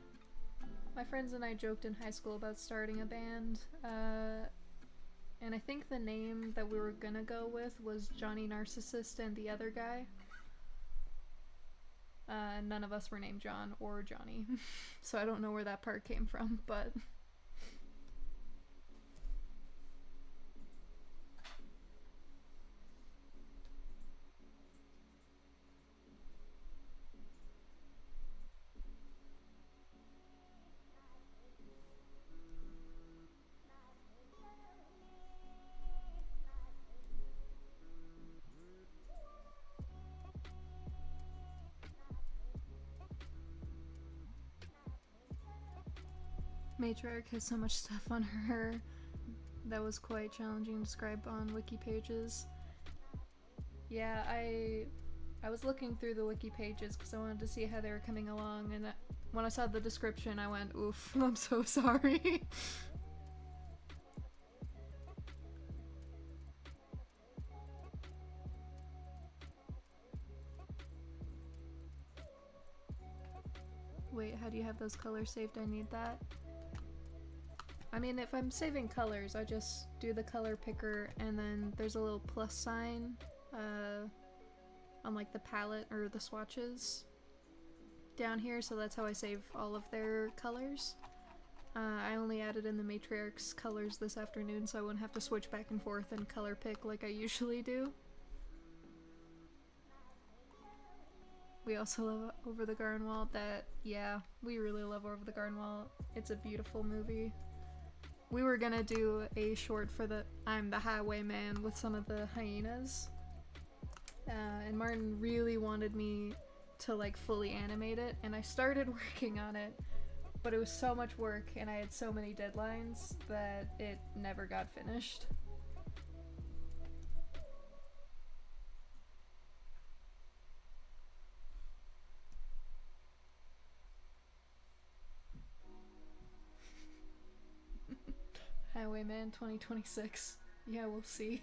My friends and I joked in high school about starting a band, and I think the name that we were gonna go with was Johnny Narcissist and the other guy. None of us were named John or Johnny, so I don't know where that part came from, but... Matriarch has so much stuff on her that was quite challenging to describe on wiki pages. Yeah, I was looking through the wiki pages because I wanted to see how they were coming along, and when I saw the description I went, oof, I'm so sorry. Wait, how do you have those colors saved? I need that. I mean, if I'm saving colors, I just do the color picker and then there's a little plus sign on like the palette or the swatches down here, so that's how I save all of their colors. I only added in the matriarch's colors this afternoon so I wouldn't have to switch back and forth and color pick like I usually do. We also love Over the Garden Wall. Yeah, we really love Over the Garden Wall. It's a beautiful movie. We were gonna do a short for the I'm the Highwayman with some of the hyenas. And Martin really wanted me to like fully animate it, and I started working on it, but it was so much work and I had so many deadlines that it never got finished. Highwayman 2026. Yeah, we'll see.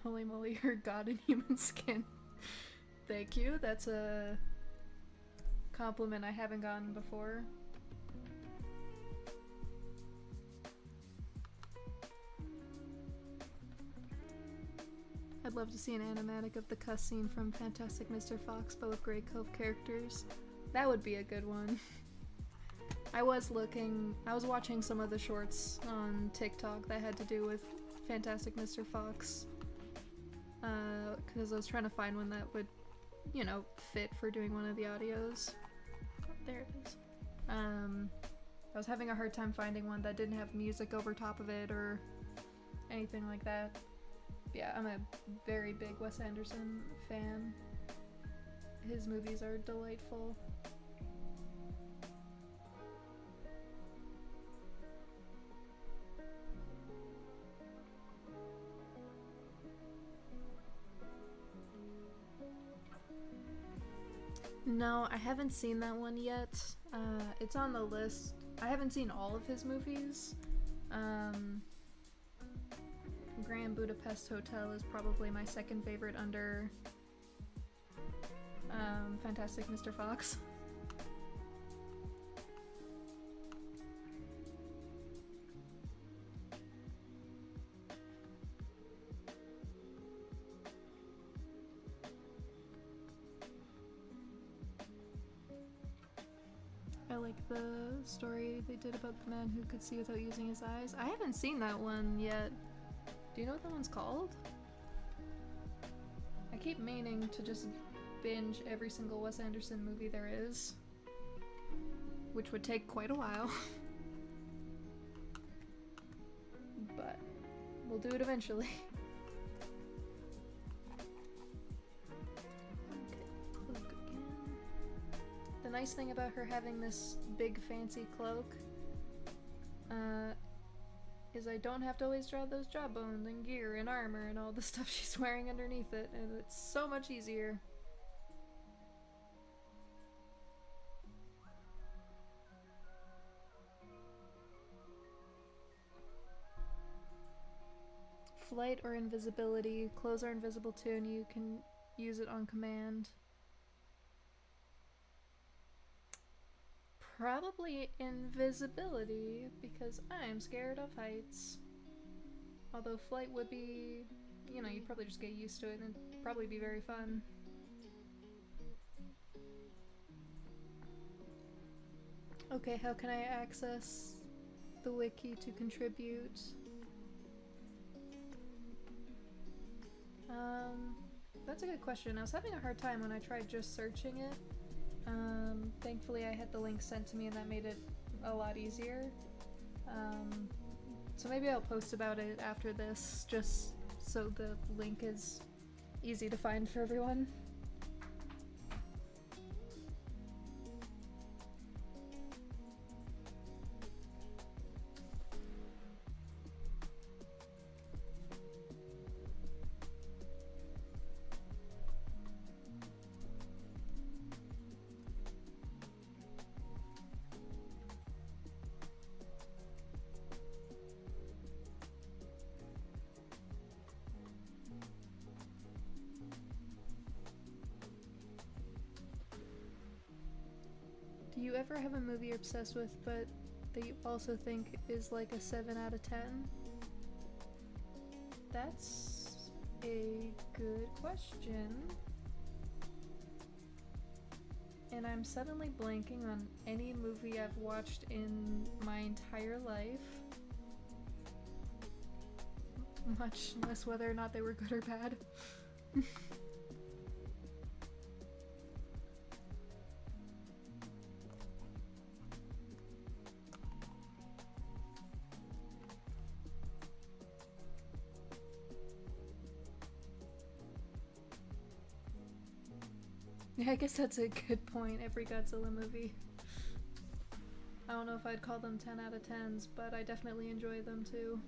Holy moly, you're God in human skin. Thank you, that's a compliment I haven't gotten before. I'd love to see an animatic of the cuss scene from Fantastic Mr. Fox, but with Graycove characters. That would be a good one. I was watching some of the shorts on TikTok that had to do with Fantastic Mr. Fox. Because I was trying to find one that would, you know, fit for doing one of the audios. Oh, there it is. I was having a hard time finding one that didn't have music over top of it or anything like that. Yeah, I'm a very big Wes Anderson fan. His movies are delightful. No, I haven't seen that one yet. It's on the list. I haven't seen all of his movies. Grand Budapest Hotel is probably my second favorite under Fantastic Mr. Fox. I like the story they did about the man who could see without using his eyes. I haven't seen that one yet. Do you know what that one's called? I keep meaning to just binge every single Wes Anderson movie there is, which would take quite a while. But we'll do it eventually. Okay, cloak again. The nice thing about her having this big fancy cloak is I don't have to always draw those jawbones and gear and armor and all the stuff she's wearing underneath it, and it's so much easier. Flight or invisibility. Clothes are invisible too, and you can use it on command. Probably invisibility, because I'm scared of heights. Although flight would be, you know, you'd probably just get used to it and it'd probably be very fun. Okay, how can I access the wiki to contribute? That's a good question. I was having a hard time when I tried just searching it. Thankfully I had the link sent to me and that made it a lot easier. So maybe I'll post about it after this, just so the link is easy to find for everyone. Do you ever have a movie you're obsessed with, but that you also think is like a 7 out of 10? That's a good question. And I'm suddenly blanking on any movie I've watched in my entire life. Much less whether or not they were good or bad. Yeah, I guess that's a good point. Every Godzilla movie. I don't know if I'd call them 10 out of 10s, but I definitely enjoy them too.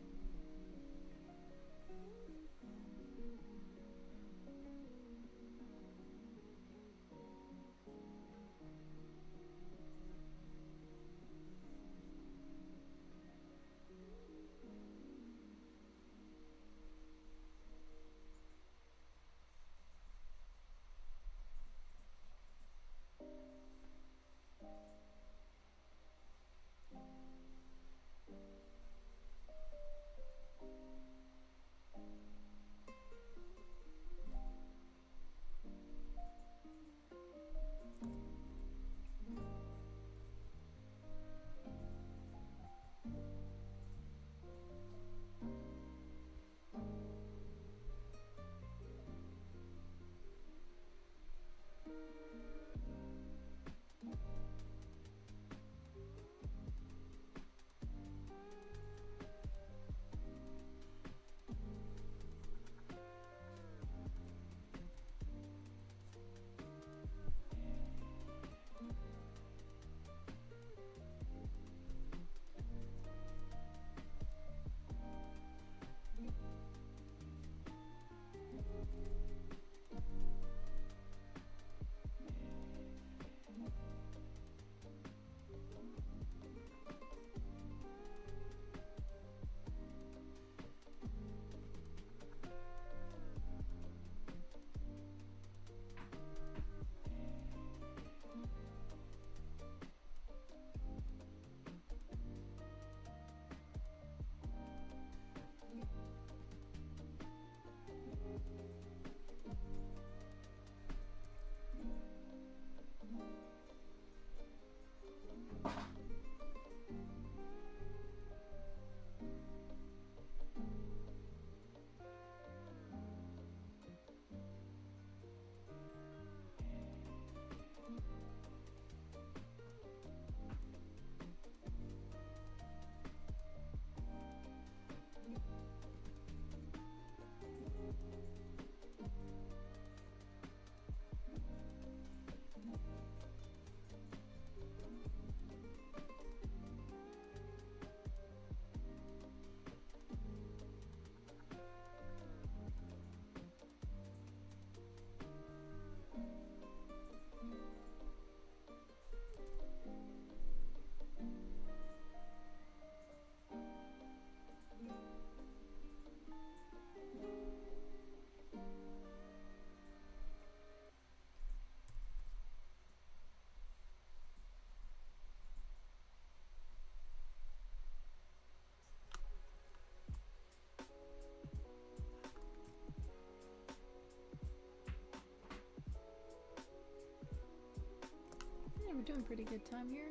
Yeah, we're doing pretty good time here.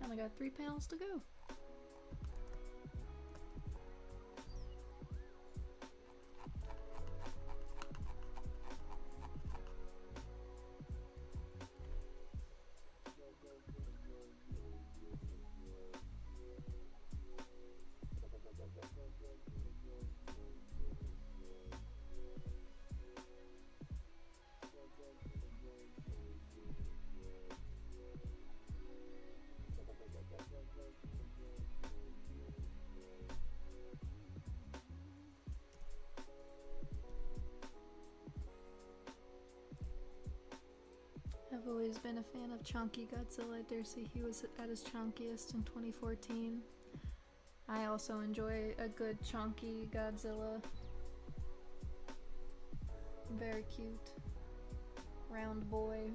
Only got 3 panels to go. I've always been a fan of chunky Godzilla. I dare say he was at his chunkiest in 2014. I also enjoy a good chunky Godzilla. Very cute. Round boy.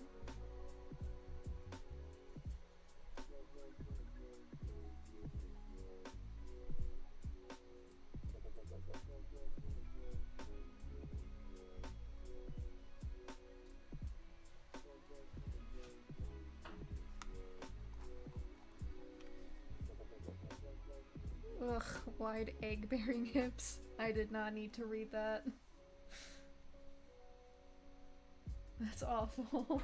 Ugh, wide egg-bearing hips. I did not need to read that. That's awful.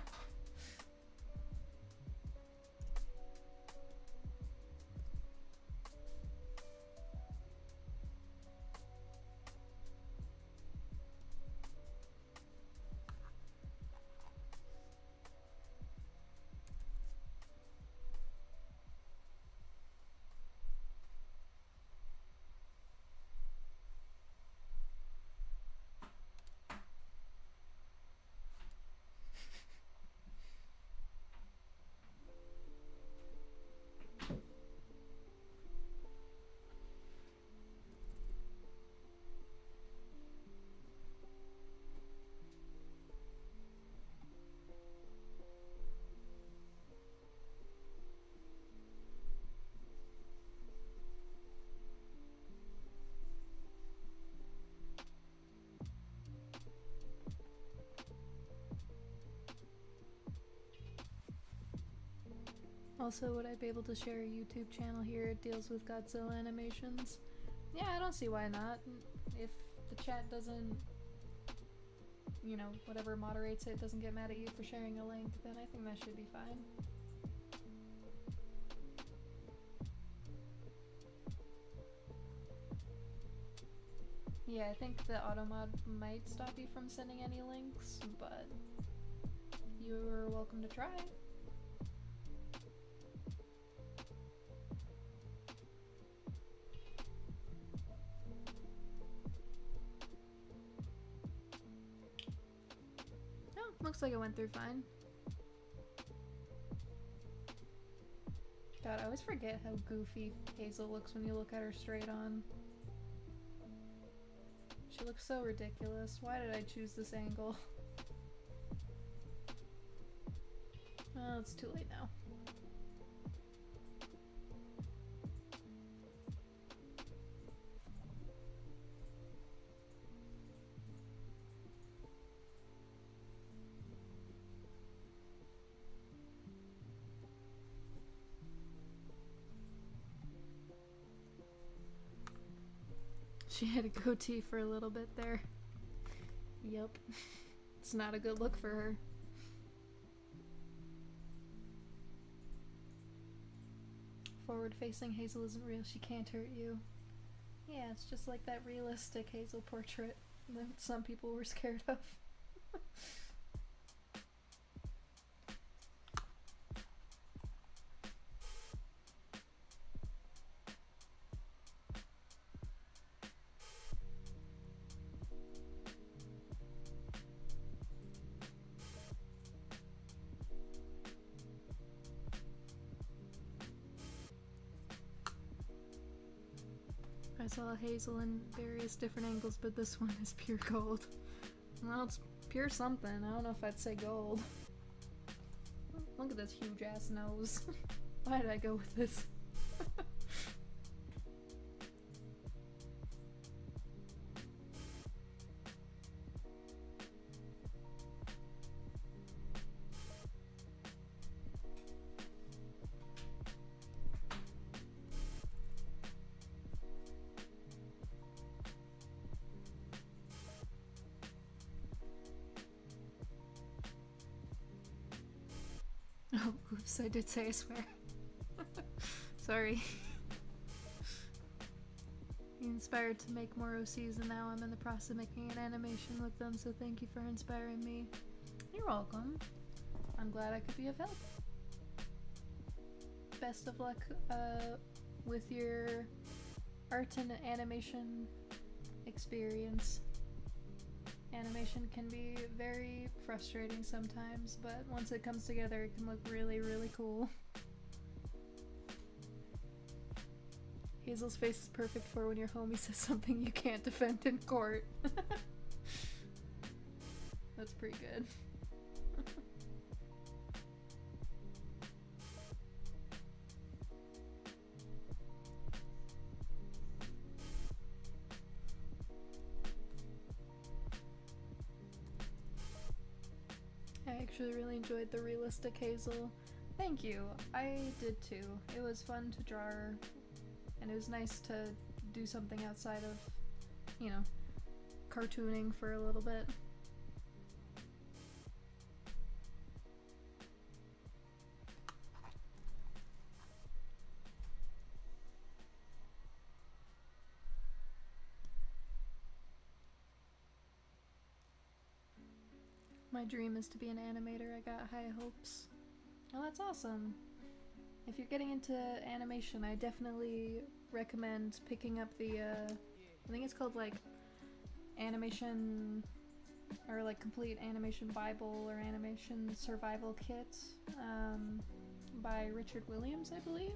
Also, would I be able to share a YouTube channel here? It deals with Godzilla animations. Yeah, I don't see why not. If the chat doesn't, you know, whatever moderates it doesn't get mad at you for sharing a link, then I think that should be fine. Yeah, I think the automod might stop you from sending any links, but you're welcome to try. Oh, looks like it went through fine. God, I always forget how goofy Hazel looks when you look at her straight on. She looks so ridiculous. Why did I choose this angle? Well, it's too late now. She had a goatee for a little bit there. Yep. It's not a good look for her. Forward-facing Hazel isn't real. She can't hurt you. Yeah, it's just like that realistic Hazel portrait that some people were scared of. I saw Hazel in various different angles, but this one is pure gold. Well, it's pure something. I don't know if I'd say gold. Look at this huge ass nose. Why did I go with this? Oh, oops, I did say I swear. Sorry. You inspired to make more OCs, and now I'm in the process of making an animation with them, so thank you for inspiring me. You're welcome. I'm glad I could be of help. Best of luck with your art and animation experience. Animation can be very frustrating sometimes, but once it comes together, it can look really, really cool. Hazel's face is perfect for when your homie says something you can't defend in court. That's pretty good. I actually really enjoyed the realistic Hazel. Thank you. I did too. It was fun to draw her and it was nice to do something outside of, you know, cartooning for a little bit. My dream is to be an animator. I got high hopes. Oh, that's awesome. If you're getting into animation, I definitely recommend picking up the, I think it's called like Animation, or like Complete Animation Bible or Animation Survival Kit, by Richard Williams, I believe.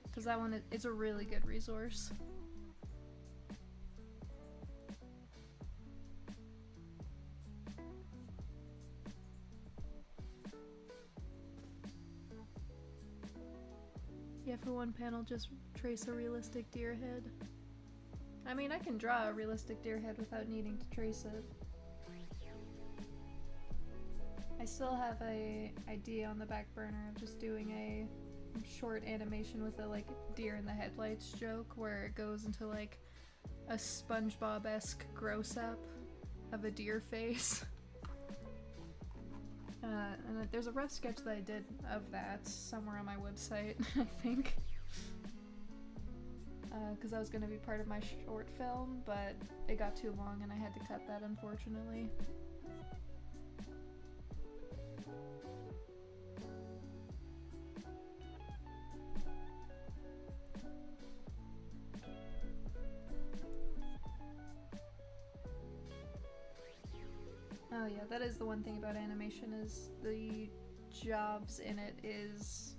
Because that one is a really good resource. Yeah, for one panel, just trace a realistic deer head. I mean, I can draw a realistic deer head without needing to trace it. I still have a idea on the back burner of just doing a short animation with a like deer in the headlights joke where it goes into like a SpongeBob-esque gross up of a deer face. And there's a rough sketch that I did of that somewhere on my website, I think. Because that was going to be part of my short film, but it got too long and I had to cut that, unfortunately. Oh yeah, that is the one thing about animation, is the jobs in it is...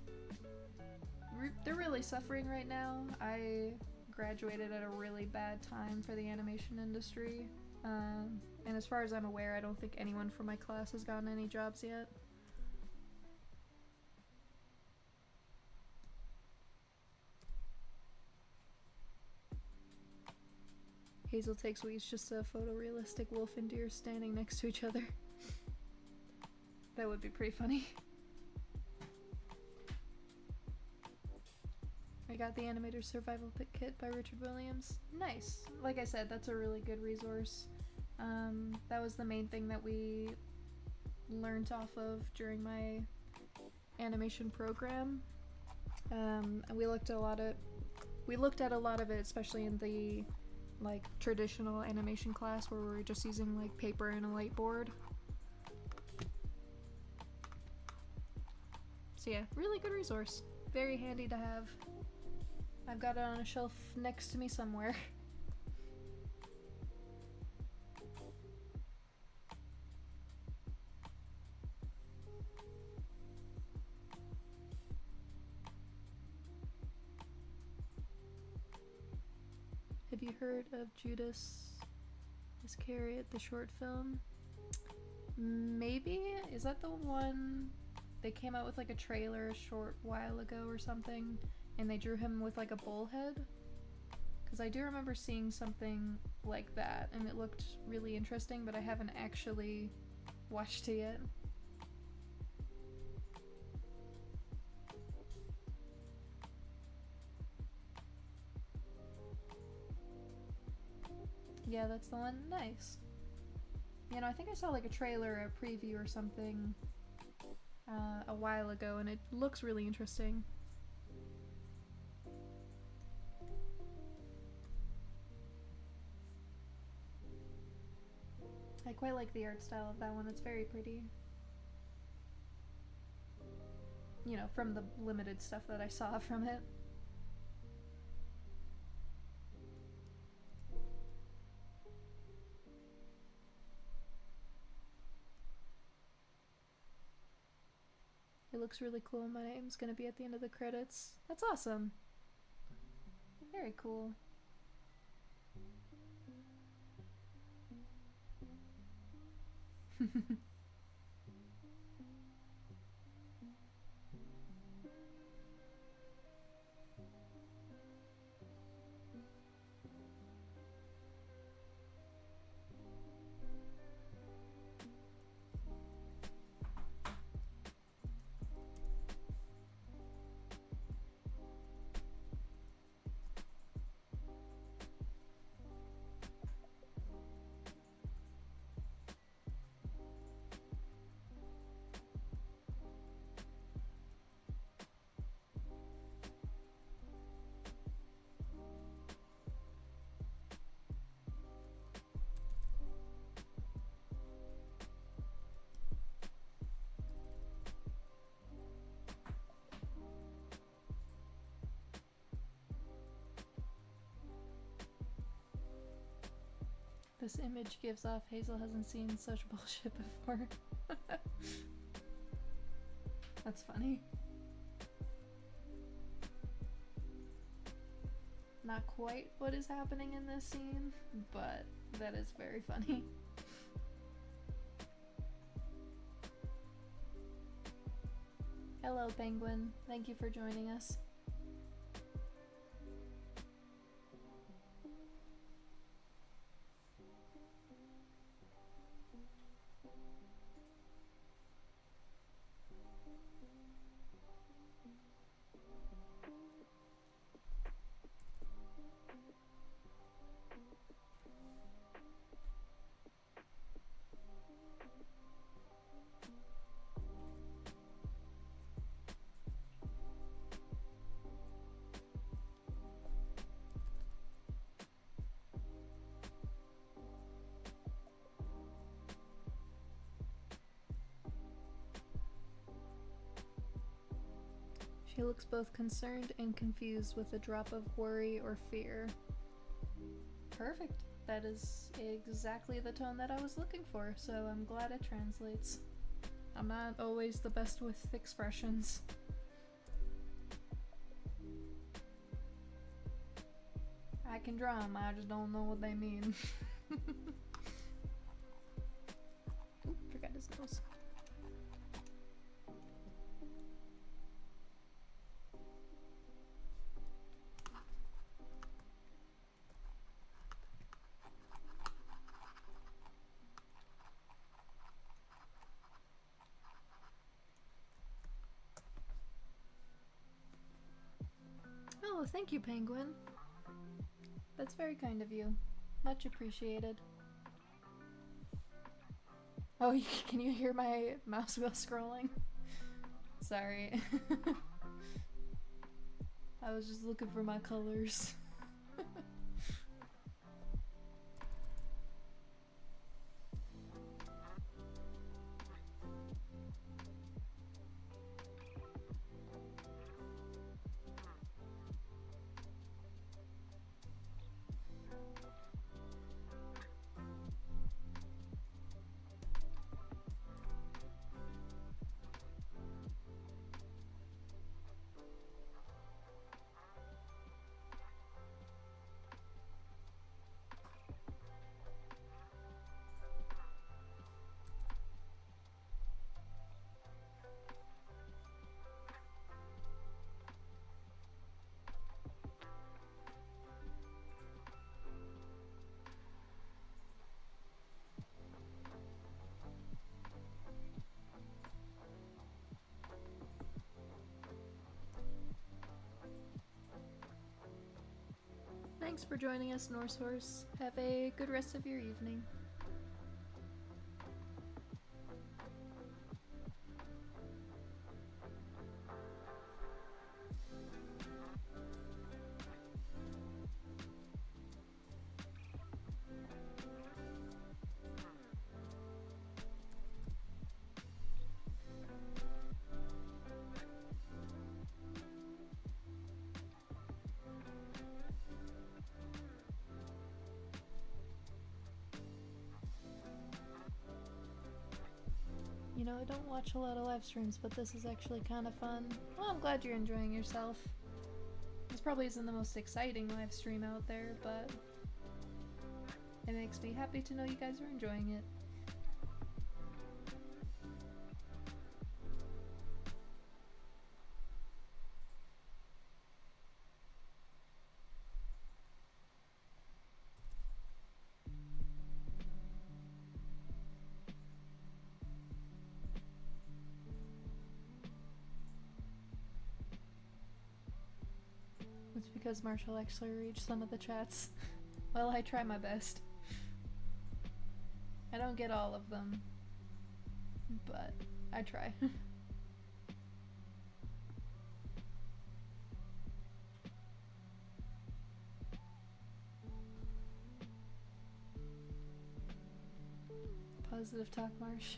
they're really suffering right now. I graduated at a really bad time for the animation industry. And as far as I'm aware, I don't think anyone from my class has gotten any jobs yet. Hazel takes weeds just a photorealistic wolf and deer standing next to each other. That would be pretty funny. I got the Animator Survival Kit by Richard Williams. Nice. Like I said, that's a really good resource. That was the main thing that we learned off of during my animation program. And we looked at a lot of it, especially in the like traditional animation class where we were just using like paper and a light board. So yeah, really good resource. Very handy to have. I've got it on a shelf next to me somewhere. Have you heard of Judas Iscariot, the short film? Maybe? Is that the one they came out with like a trailer a short while ago or something, and they drew him with like a bullhead? Because I do remember seeing something like that, and it looked really interesting, but I haven't actually watched it yet. Yeah, that's the one. Nice. You know, I think I saw like a trailer, a preview or something a while ago, and it looks really interesting. I quite like the art style of that one. It's very pretty. You know, from the limited stuff that I saw from it. It looks really cool. My name's gonna be at the end of the credits. That's awesome. Very cool. This image gives off Hazel hasn't seen such bullshit before. That's funny. Not quite what is happening in this scene, but that is very funny. Hello, Penguin. Thank you for joining us. She looks both concerned and confused with a drop of worry or fear. Perfect. That is exactly the tone that I was looking for, so I'm glad it translates. I'm not always the best with expressions. I can draw them, I just don't know what they mean. Oop, forgot his nose. Oh, thank you, Penguin. That's very kind of you. Much appreciated. Oh, can you hear my mouse wheel scrolling? Sorry. I was just looking for my colors. Thanks for joining us, Norse Horse. Have a good rest of your evening. You know, I don't watch a lot of live streams, but this is actually kind of fun. Well, I'm glad you're enjoying yourself. This probably isn't the most exciting live stream out there, but it makes me happy to know you guys are enjoying it. It's because Marshall actually reads some of the chats. Well, I try my best. I don't get all of them, but I try. Positive talk, Marsh.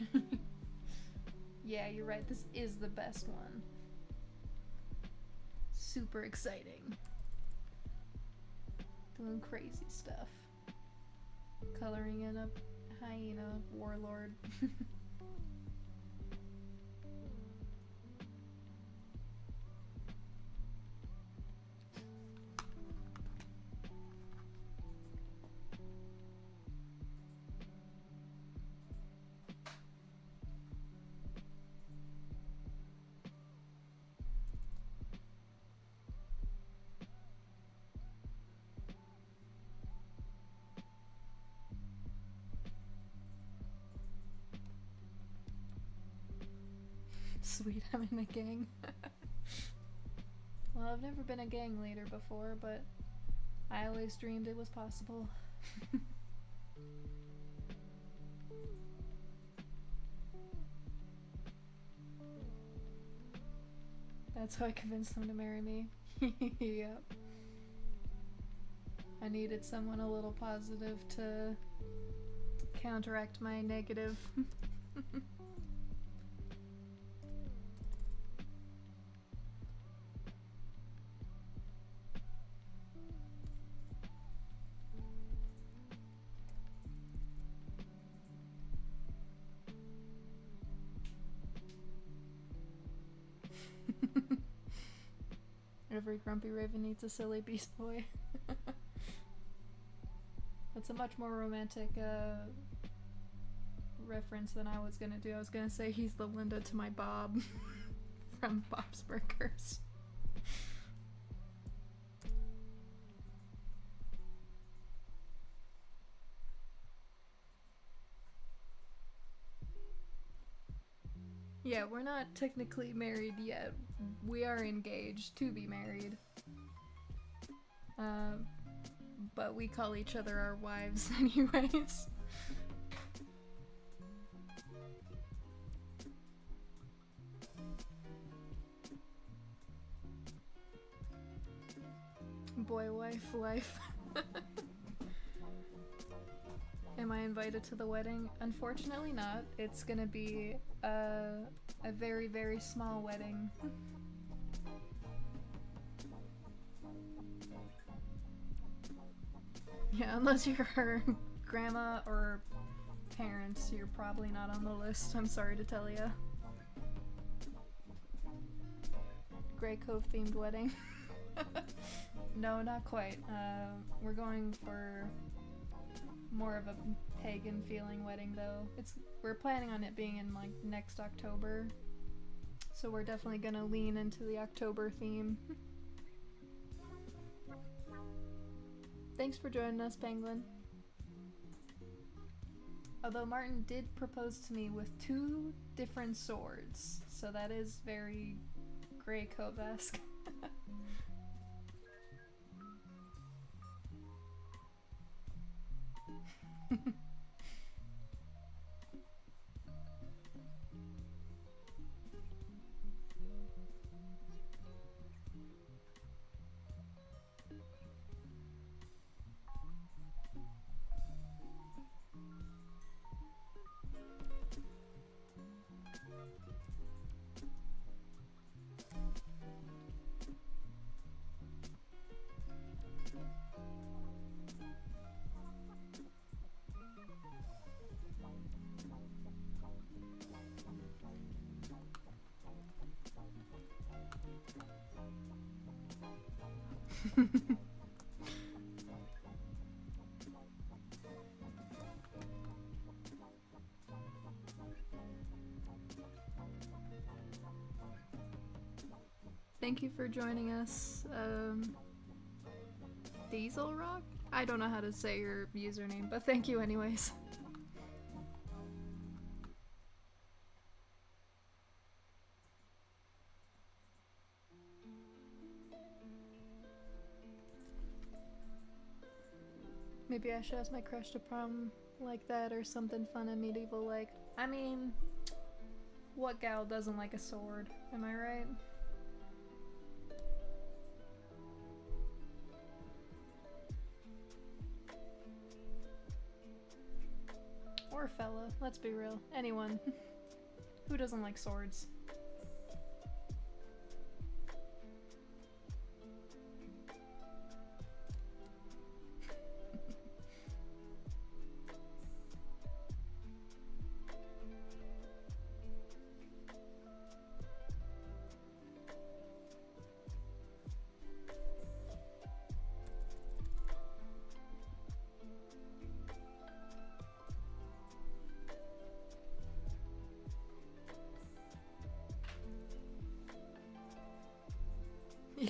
Yeah, you're right. This is the best one. Super exciting. Doing crazy stuff. coloring in a hyena warlord. Sweet, I'm in a gang. Well, I've never been a gang leader before, but I always dreamed it was possible. That's how I convinced them to marry me. Yep. I needed someone a little positive to counteract my negative. Every grumpy raven needs a silly beast boy. That's a much more romantic reference than I was gonna do. I was gonna say he's the Linda to my Bob from Bob's Burgers. Yeah, we're not technically married yet. We are engaged to be married. But we call each other our wives anyways. Boy, wife, life. Am I invited to the wedding? Unfortunately not. It's gonna be a very, very small wedding. Yeah, unless you're her grandma or parents, you're probably not on the list, I'm sorry to tell ya. Graycove themed wedding. No, not quite. We're going for more of a pagan feeling wedding though. We're planning on it being in like next October. So we're definitely gonna lean into the October theme. Thanks for joining us, Penguin. Although Martin did propose to me with 2 different swords, so that is very Graycove-esque. Thank you for joining us, Diesel Rock? I don't know how to say your username, but thank you anyways. Maybe I should ask my crush to prom like that or something fun and medieval like. I mean, what gal doesn't like a sword? Am I right? Or fella, let's be real. Anyone. Who doesn't like swords?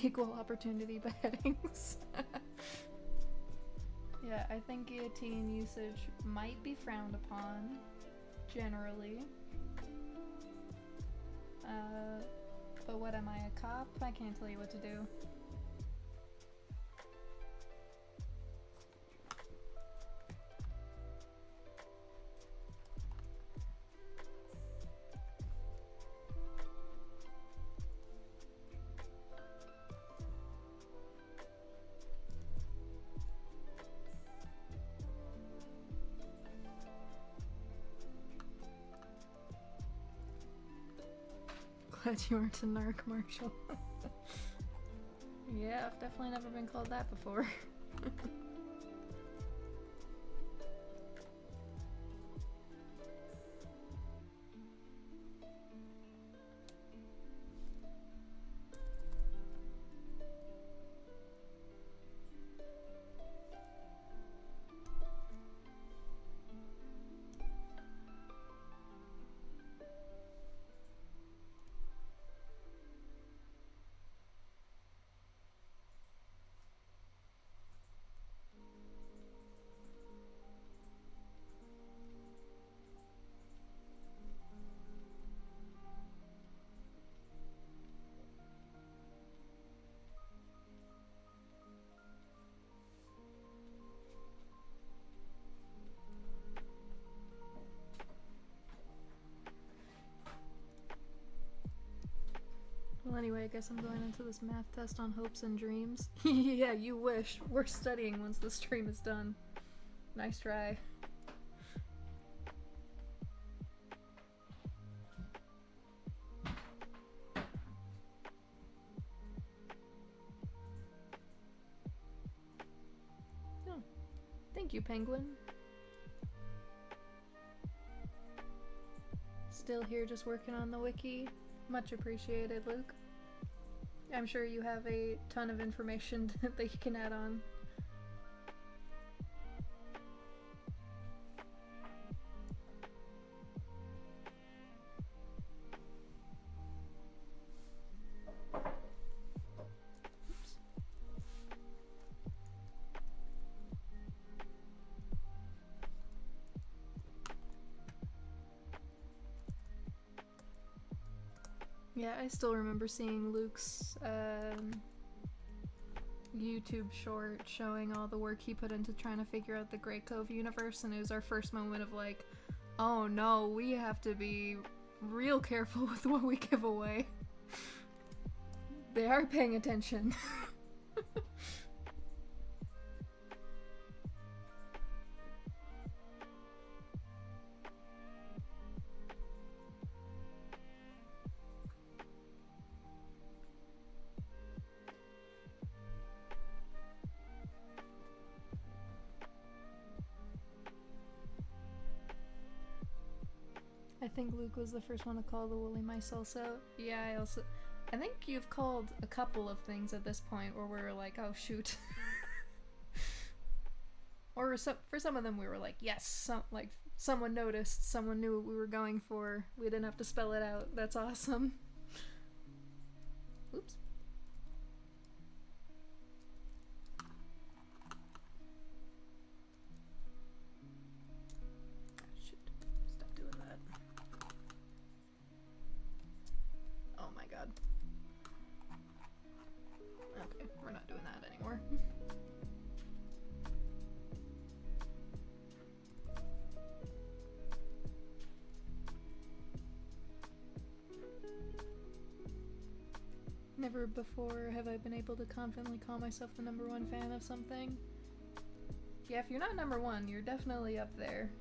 equal opportunity beheadings. Yeah, I think guillotine usage might be frowned upon, generally. But what am I, a cop? I can't tell you what to do. Glad you weren't a narc, Marshall. Yeah, I've definitely never been called that before. Well, anyway, I guess I'm going into this math test on hopes and dreams. Yeah, you wish. We're studying once the stream is done. Nice try. Oh, thank you, Penguin. Still here just working on the wiki. Much appreciated, Luke. I'm sure you have a ton of information that you can add on. Oops. Yeah, I still remember seeing Luke's YouTube short showing all the work he put into trying to figure out the Graycove universe, and it was our first moment of like, oh no, we have to be real careful with what we give away. They are paying attention. I think Luke was the first one to call the woolly mice also. Yeah, I think you've called a couple of things at this point where we were like, oh shoot. Or for some of them we were like, yes, someone noticed, someone knew what we were going for. We didn't have to spell it out. That's awesome. Oops. Okay, we're not doing that anymore. Never before have I been able to confidently call myself the #1 fan of something. Yeah, if you're not #1, you're definitely up there.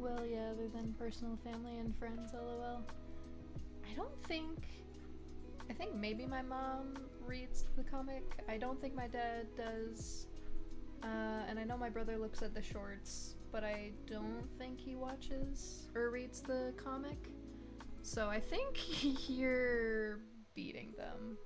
well, yeah, other than personal family and friends, lol. I don't think... I think maybe my mom reads the comic. I don't think my dad does. And I know my brother looks at the shorts, but I don't think he watches or reads the comic. So I think you're beating them.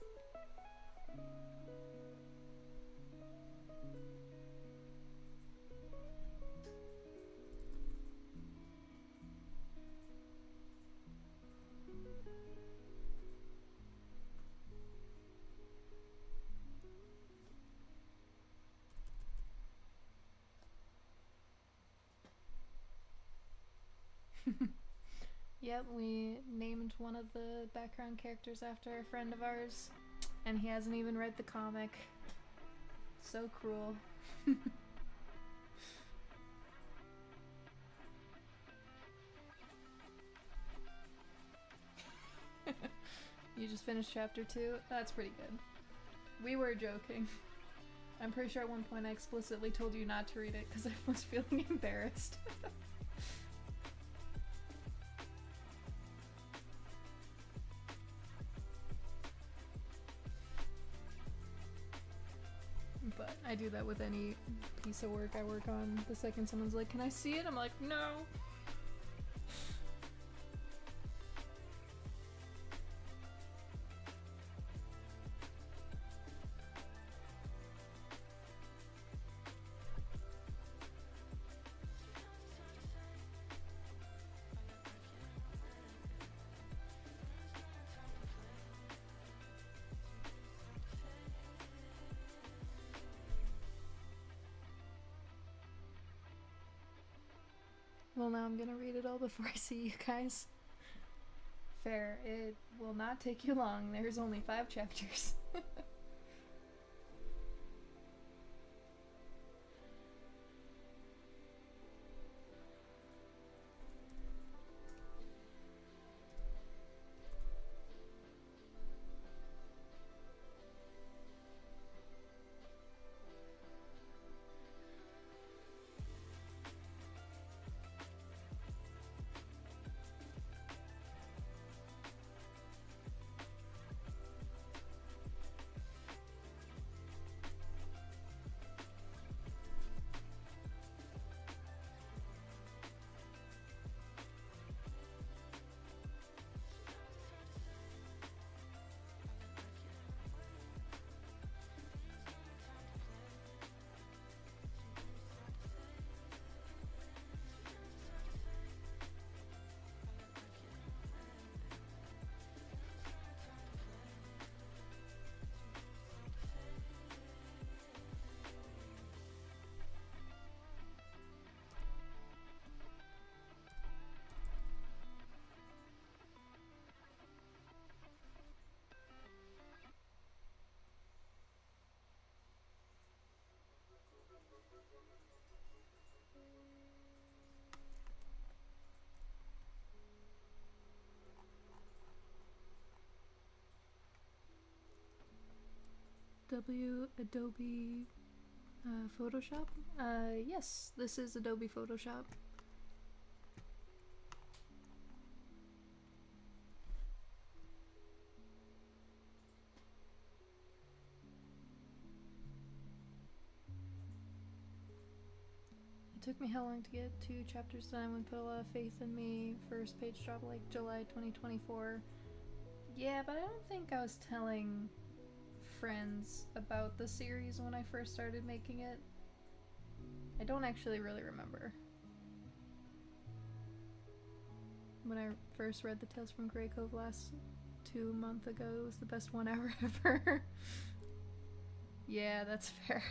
Yep, we named one of the background characters after a friend of ours, and he hasn't even read the comic. So cruel. You just finished chapter 2? That's pretty good. We were joking. I'm pretty sure at one point I explicitly told you not to read it because I was feeling embarrassed. But I do that with any piece of work I work on. The second someone's like, can I see it? I'm like, no. Well, now I'm gonna read it all before I see you guys. Fair. It will not take you long. There's only 5 chapters. Adobe Photoshop? Yes, this is Adobe Photoshop. It took me how long to get 2 chapters done? I would put a lot of faith in me. First page drop like July 2024. Yeah, but I don't think I was telling friends about the series when I first started making it. I don't actually really remember. When I first read the Tales from Graycove last 2 months ago, it was the best 1 hour ever. Yeah, that's fair.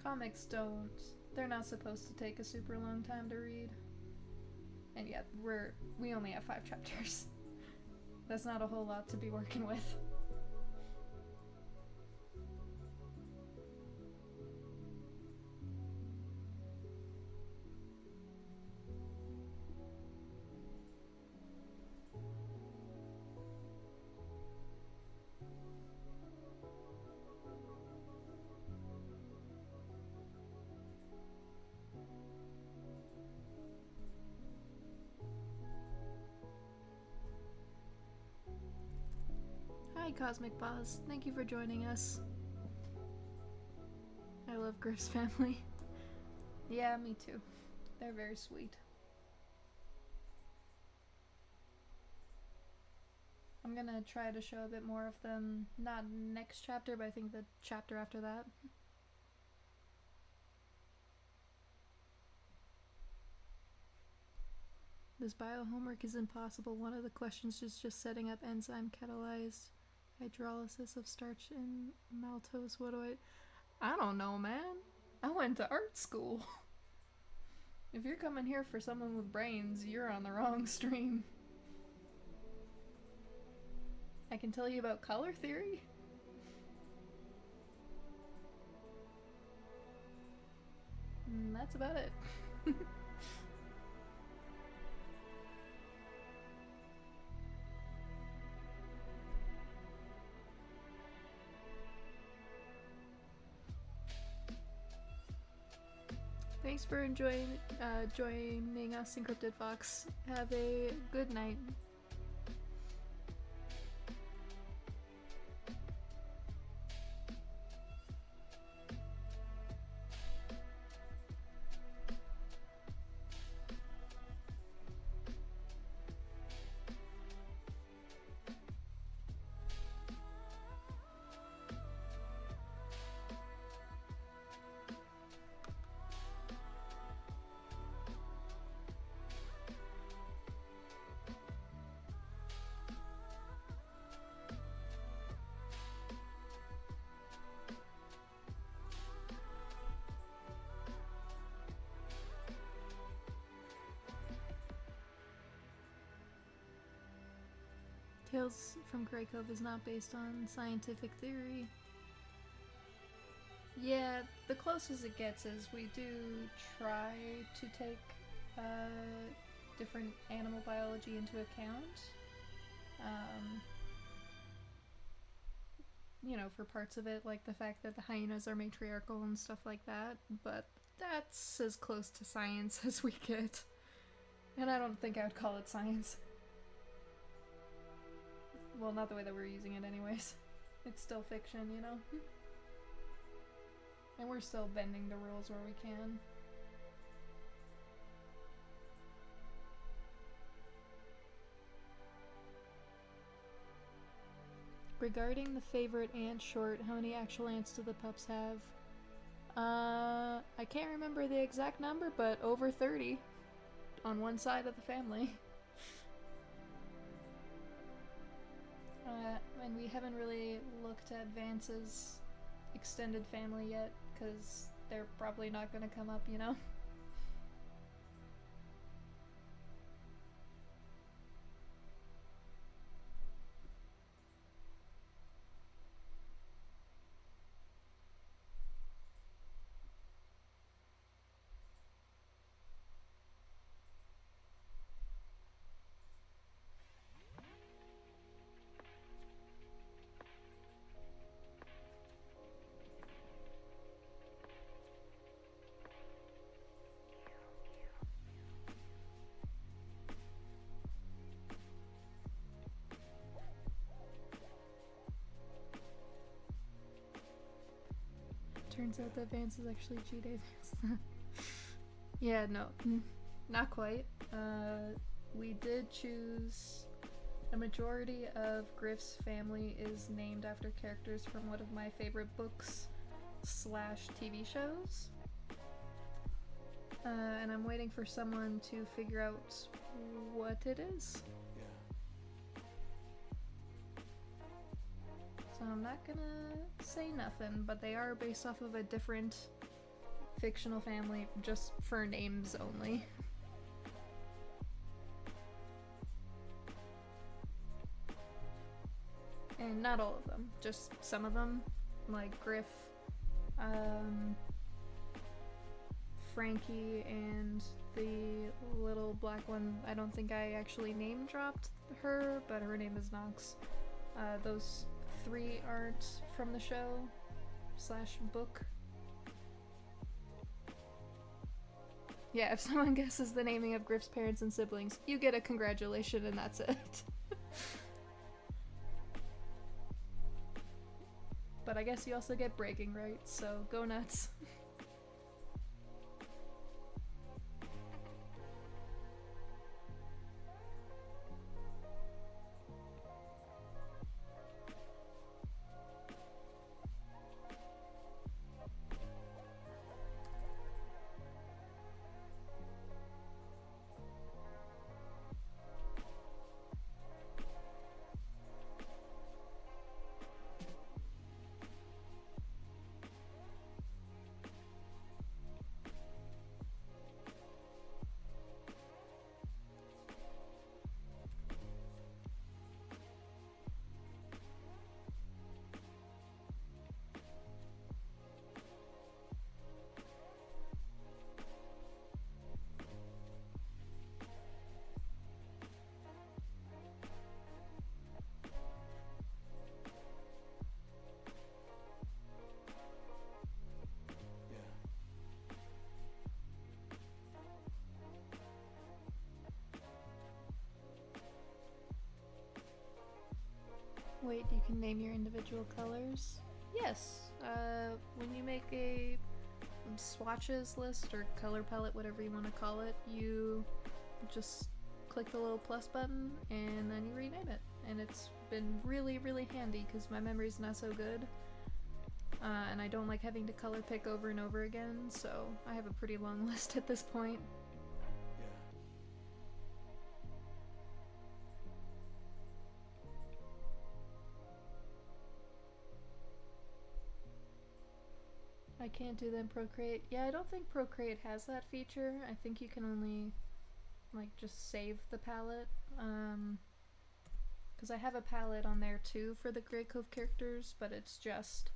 Comics don't. They're not supposed to take a super long time to read. And yet, we only have 5 chapters. That's not a whole lot to be working with. Hi, Cosmic Boss. Thank you for joining us. I love Griff's family. Yeah, me too. They're very sweet. I'm gonna try to show a bit more of them, not next chapter, but I think the chapter after that. This bio homework is impossible. One of the questions is just setting up enzyme catalyzed hydrolysis of starch in maltose. What do I don't know, man. I went to art school. If you're coming here for someone with brains, you're on the wrong stream. I can tell you about color theory. And that's about it. Thanks for joining us, Encrypted Fox. Have a good night. Tales from Graycove is not based on scientific theory. Yeah, the closest it gets is we do try to take different animal biology into account. You know, for parts of it, like the fact that the hyenas are matriarchal and stuff like that, but that's as close to science as we get. And I don't think I would call it science. Well, not the way that we're using it anyways. It's still fiction, you know? And we're still bending the rules where we can. Regarding the favorite ant short, how many actual ants do the pups have? I can't remember the exact number, but over 30 on one side of the family. And we haven't really looked at Vance's extended family yet, because they're probably not going to come up, you know? Turns out that Vance is actually G-Day Vance. Yeah, no, not quite. We did choose... A majority of Griff's family is named after characters from one of my favorite books / TV shows. And I'm waiting for someone to figure out what it is. So I'm not gonna say nothing, but they are based off of a different fictional family, just for names only. And not all of them, just some of them, like Griff, Frankie, and the little black one. I don't think I actually name dropped her, but her name is Nox. Those 3 aren't from the show / book. Yeah, if someone guesses the naming of Griff's parents and siblings, you get a congratulation and that's it. I guess you also get bragging rights, so go nuts. Wait, you can name your individual colors? Yes. When you make a swatches list or color palette, whatever you want to call it, you just click the little plus button and then you rename it. And it's been really, really handy because my memory's not so good. And I don't like having to color pick over and over again, so I have a pretty long list at this point. I can't do them Procreate. Yeah, I don't think Procreate has that feature. I think you can only like just save the palette. Because I have a palette on there too for the Graycove characters, but it's just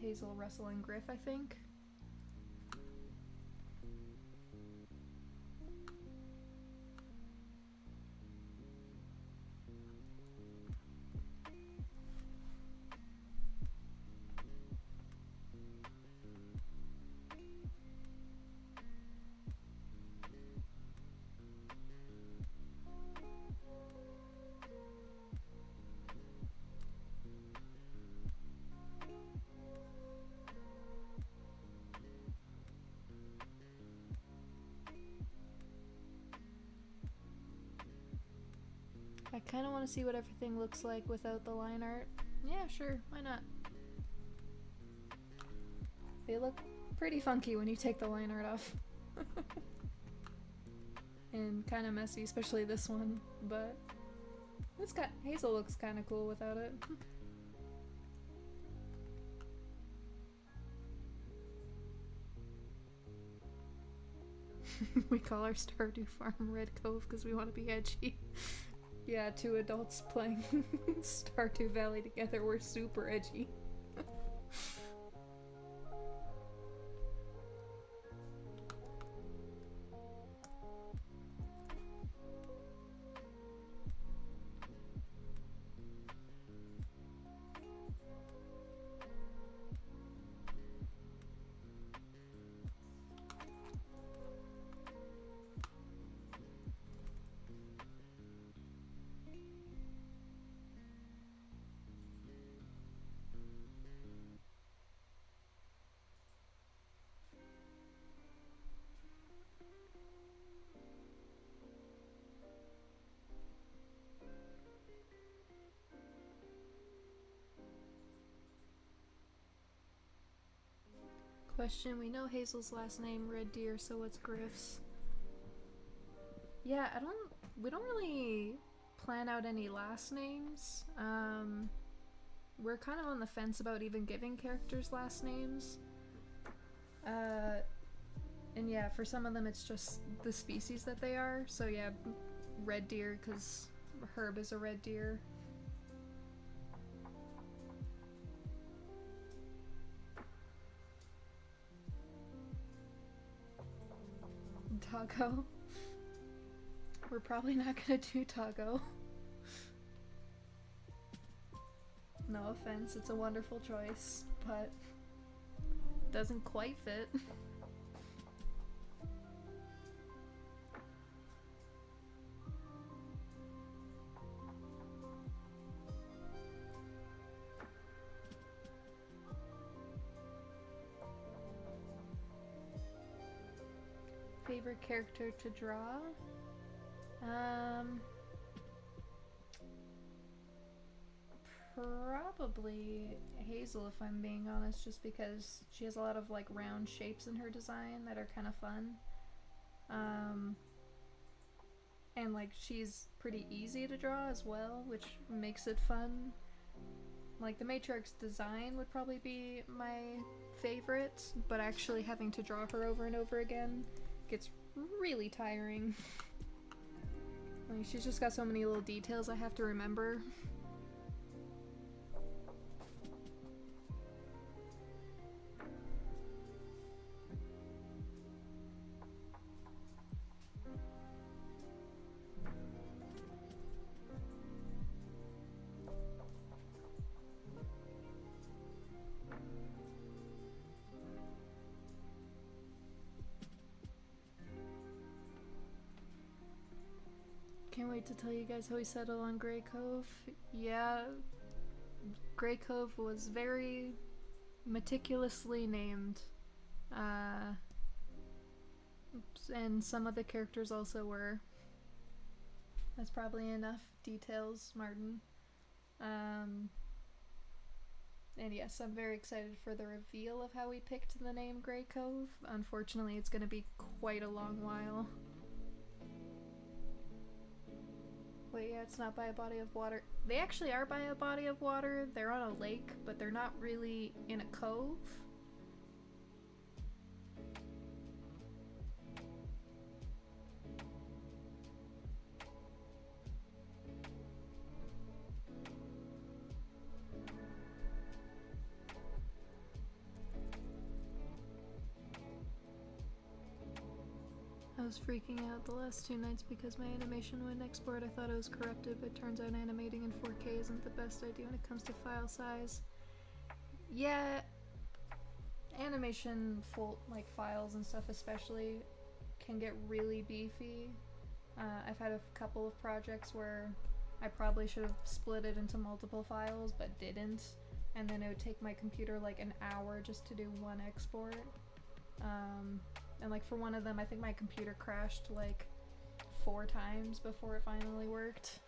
Hazel, Russell, and Griff, I think. I kind of want to see what everything looks like without the line art. Yeah, sure, why not? They look pretty funky when you take the line art off. And kind of messy, especially this one, but it's got Hazel looks kind of cool without it. We call our Stardew Farm Red Cove because we want to be edgy. Yeah, two adults playing Stardew Valley together, we're super edgy. Question, we know Hazel's last name, Red Deer, so what's Griff's? Yeah, we don't really plan out any last names. We're kind of on the fence about even giving characters last names. And yeah, for some of them it's just the species that they are, so yeah, Red Deer, because Herb is a red deer. Doggo. We're probably not gonna do Doggo. No offense, it's a wonderful choice, but doesn't quite fit. favorite character to draw? Probably Hazel, if I'm being honest, just because she has a lot of like round shapes in her design that are kind of fun. And like she's pretty easy to draw as well, which makes it fun. Like the Matriarch's design would probably be my favorite, but actually having to draw her over and over again gets really tiring. Like she's just got so many little details I have to remember. Can't wait to tell you guys how we settled on Graycove. Yeah, Graycove was very meticulously named. And some of the characters also were. That's probably enough details, Martin. And yes, I'm very excited for the reveal of how we picked the name Graycove. Unfortunately, it's going to be quite a long while. Wait, yeah, it's not by a body of water. They actually are by a body of water. They're on a lake, but they're not really in a cove. I was freaking out the last 2 nights because my animation wouldn't export. I thought it was corrupted, but turns out animating in 4K isn't the best idea when it comes to file size. Yeah, animation like files and stuff especially can get really beefy. I've had a couple of projects where I probably should have split it into multiple files but didn't, and then it would take my computer like an hour just to do one export. And like for one of them, I think my computer crashed like 4 times before it finally worked.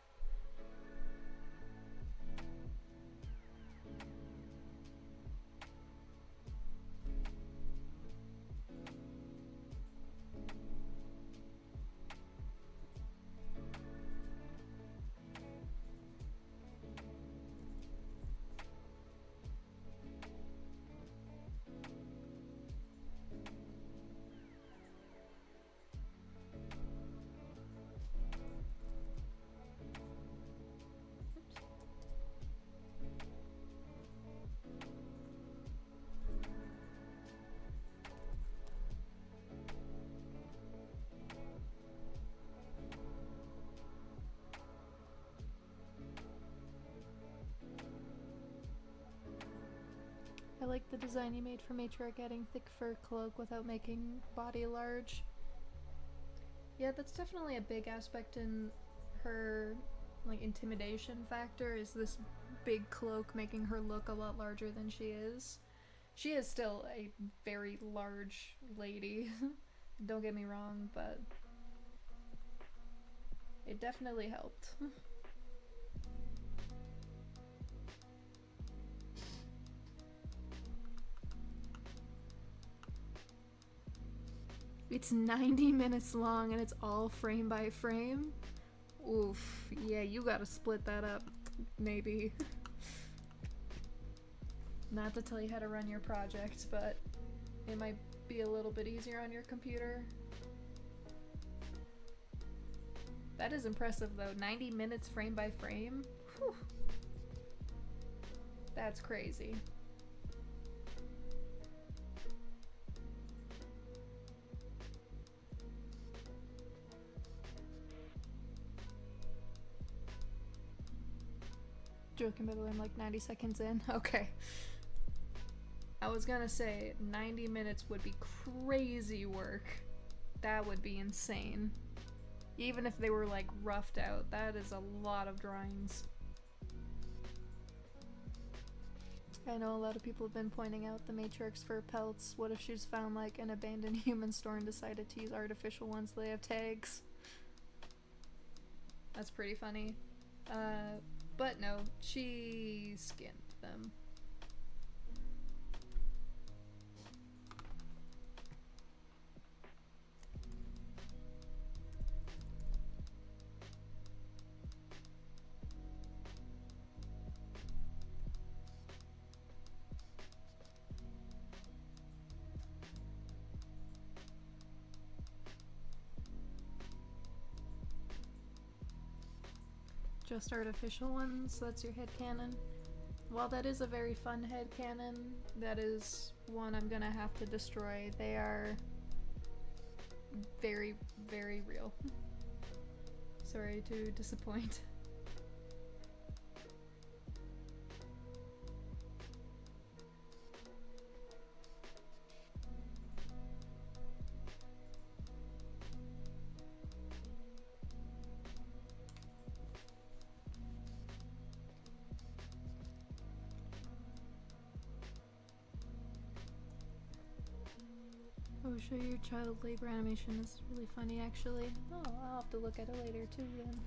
I like the design you made for Matriarch, adding thick fur cloak without making body large. Yeah, that's definitely a big aspect in her like intimidation factor, is this big cloak making her look a lot larger than she is. She is still a very large lady, don't get me wrong, but it definitely helped. It's 90 minutes long and it's all frame by frame. Oof, yeah, you gotta split that up, maybe. Not to tell you how to run your project, but it might be a little bit easier on your computer. That is impressive though, 90 minutes frame by frame? Whew. That's crazy. Joking, by the way, I'm like 90 seconds in. Okay. I was gonna say 90 minutes would be crazy work. That would be insane. Even if they were like roughed out, that is a lot of drawings. I know a lot of people have been pointing out the Matrix for pelts. What if she just found like an abandoned human store and decided to use artificial ones that have tags? That's pretty funny. But no, she skinned them. Just artificial ones, that's your headcanon. While that is a very fun headcanon, that is one I'm gonna have to destroy. They are very, very real. Sorry to disappoint. Oh, show your child labor animation is really funny actually. Oh, I'll have to look at it later too then.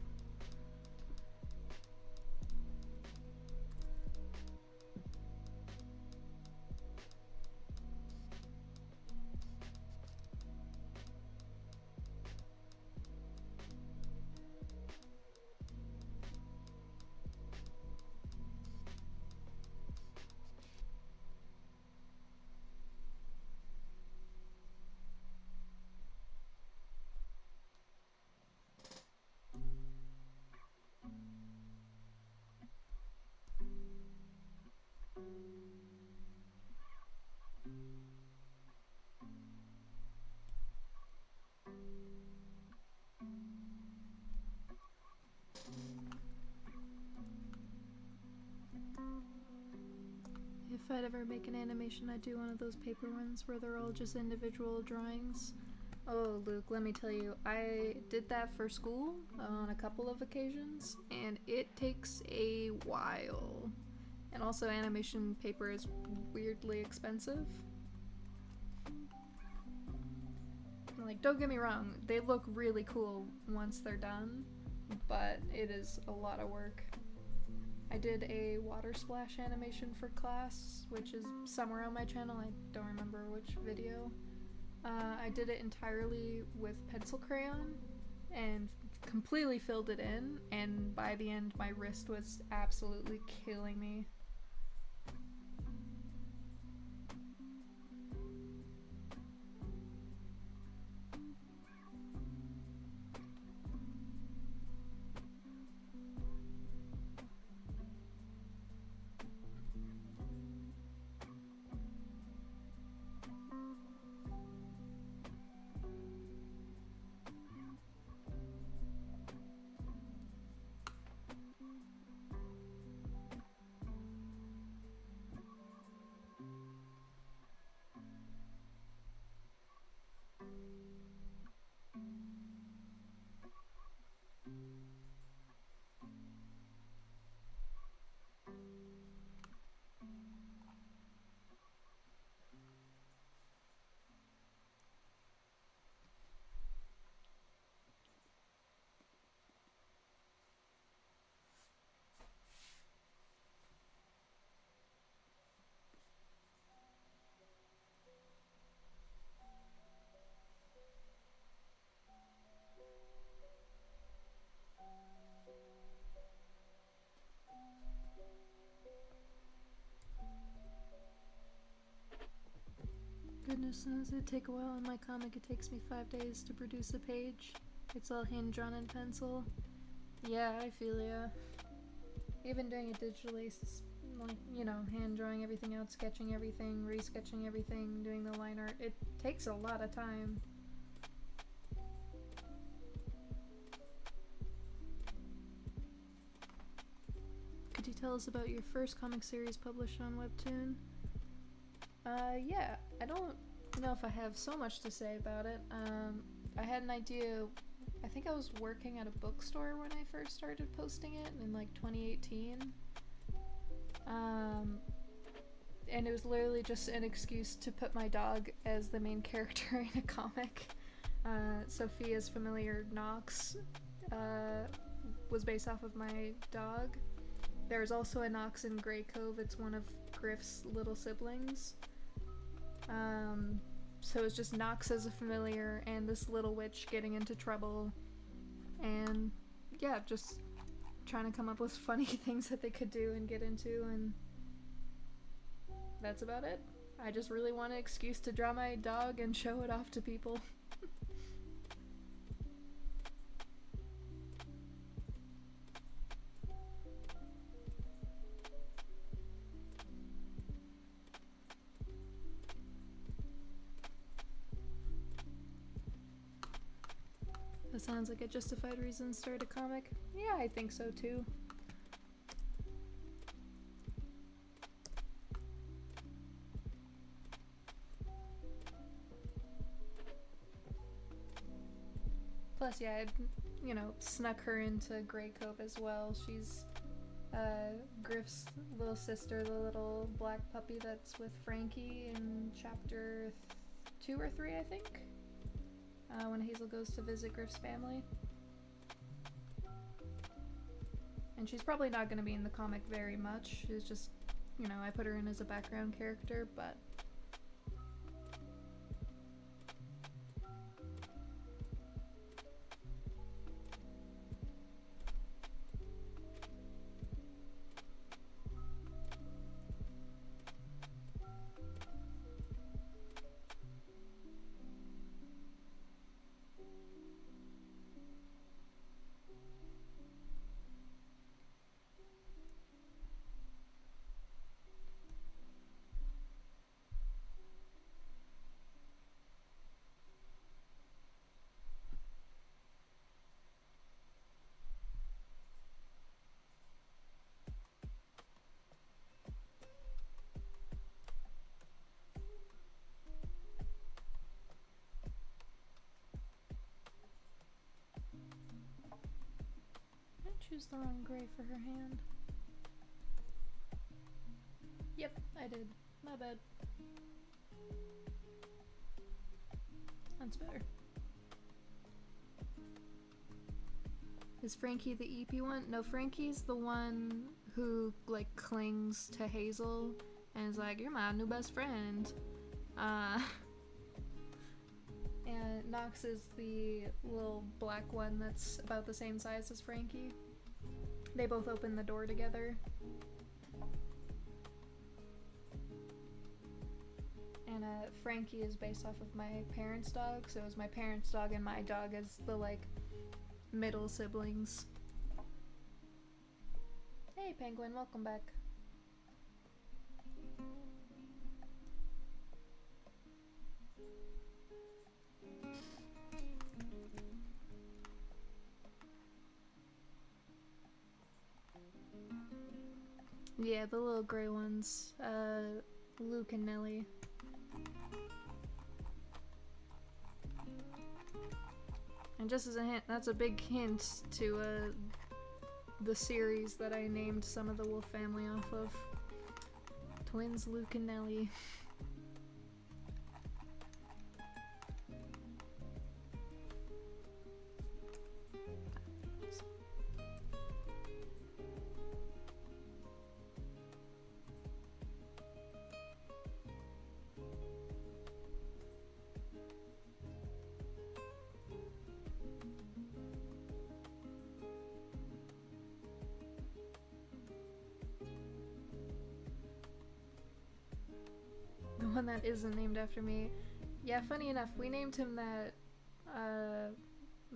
If I'd ever make an animation, I'd do one of those paper ones where they're all just individual drawings. Oh, Luke, let me tell you, I did that for school on a couple of occasions, and it takes a while. And also, animation paper is weirdly expensive. Like, don't get me wrong, they look really cool once they're done, but it is a lot of work. I did a water splash animation for class, which is somewhere on my channel, I don't remember which video. I did it entirely with pencil crayon and completely filled it in, and by the end my wrist was absolutely killing me. Goodness knows it'd take a while. In my comic, it takes me 5 days to produce a page. It's all hand-drawn in pencil. Yeah, I feel ya. Even doing it digitally, like, you know, hand-drawing everything out, sketching everything, re-sketching everything, doing the line art, it takes a lot of time. Could you tell us about your first comic series published on Webtoon? Yeah, I don't know if I have so much to say about it. I had an idea, I think I was working at a bookstore when I first started posting it in like 2018. and it was literally just an excuse to put my dog as the main character in a comic. Sophia's familiar Knox was based off of my dog. There's also a Knox in Graycove. It's one of Griff's little siblings. So it's just Knox as a familiar and this little witch getting into trouble, and yeah, just trying to come up with funny things that they could do and get into, and that's about it. I just really want an excuse to draw my dog and show it off to people. That sounds like a justified reason to start a comic. Yeah, I think so too. Plus, yeah, I, snuck her into Graycove as well. She's Griff's little sister, the little black puppy that's with Frankie in chapter 2 or 3, I think. When Hazel goes to visit Griff's family. And she's probably not going to be in the comic very much. She's just, I put her in as a background character, but... choose the wrong gray for her hand. Yep, I did. My bad. That's better. Is Frankie the EP one? No, Frankie's the one who, like, clings to Hazel and is like, you're my new best friend. And Knox is the little black one that's about the same size as Frankie. They both open the door together. And Frankie is based off of my parents' dog, so it was my parents' dog and my dog as the, like, middle siblings. Hey Penguin, welcome back. Yeah, the little gray ones, Luke and Nellie. And just as a hint, that's a big hint to the series that I named some of the wolf family off of. Twins Luke and Nellie. One that isn't named after me. Yeah, funny enough, we named him that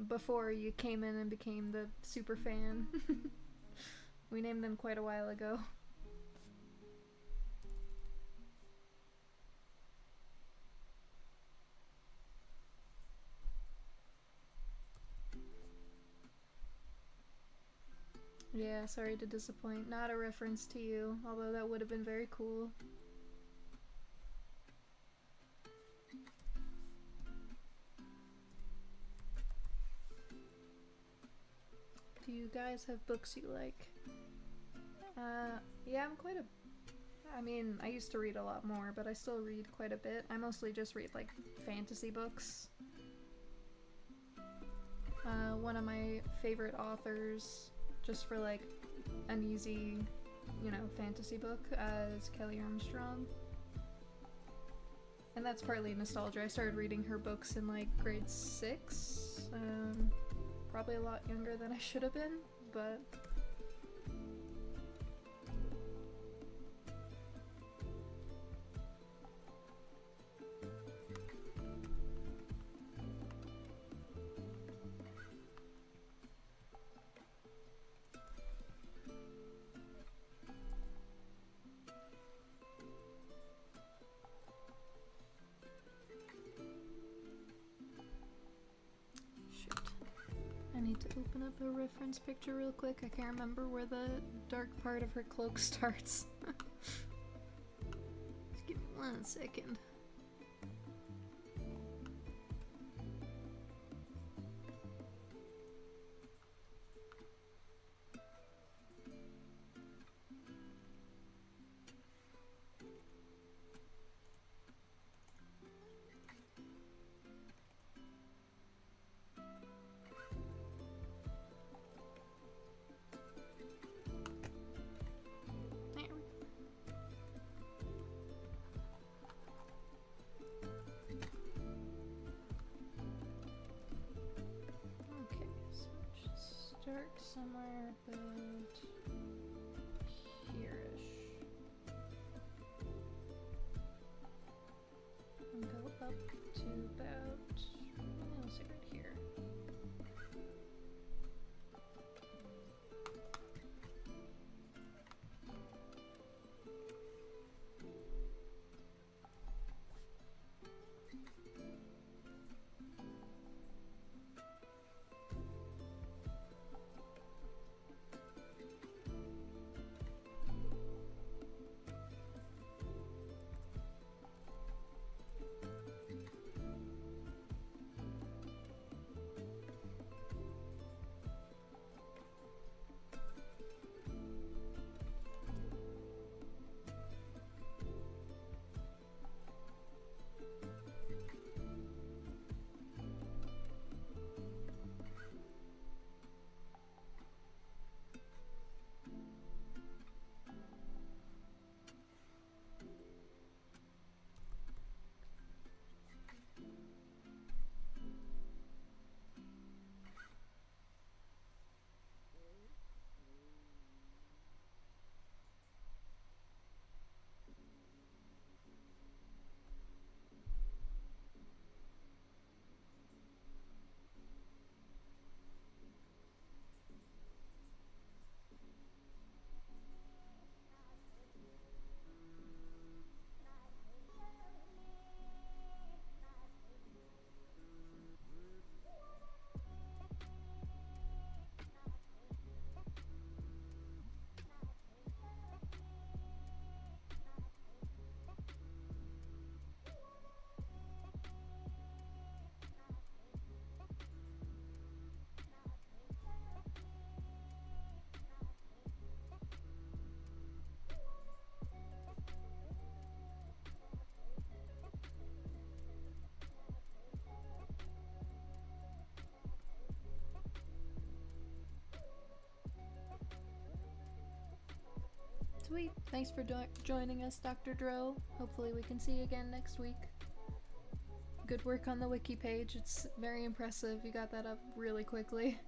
before you came in and became the super fan. We named them quite a while ago. Yeah, sorry to disappoint. Not a reference to you, although that would have been very cool. Do you guys have books you like? Yeah, I mean, I used to read a lot more, but I still read quite a bit. I mostly just read, like, fantasy books. One of my favorite authors, just for, like, an easy, you know, fantasy book, is Kelly Armstrong. And that's partly nostalgia. I started reading her books in, like, grade 6. Probably a lot younger than I should have been, but... I need to open up a reference picture real quick. I can't remember where the dark part of her cloak starts. Just give me 1 second. Start somewhere about here-ish. And go up to about, let's see, right here. Sweet. Thanks for joining us, Dr. Dro. Hopefully we can see you again next week. Good work on the wiki page. It's very impressive. You got that up really quickly.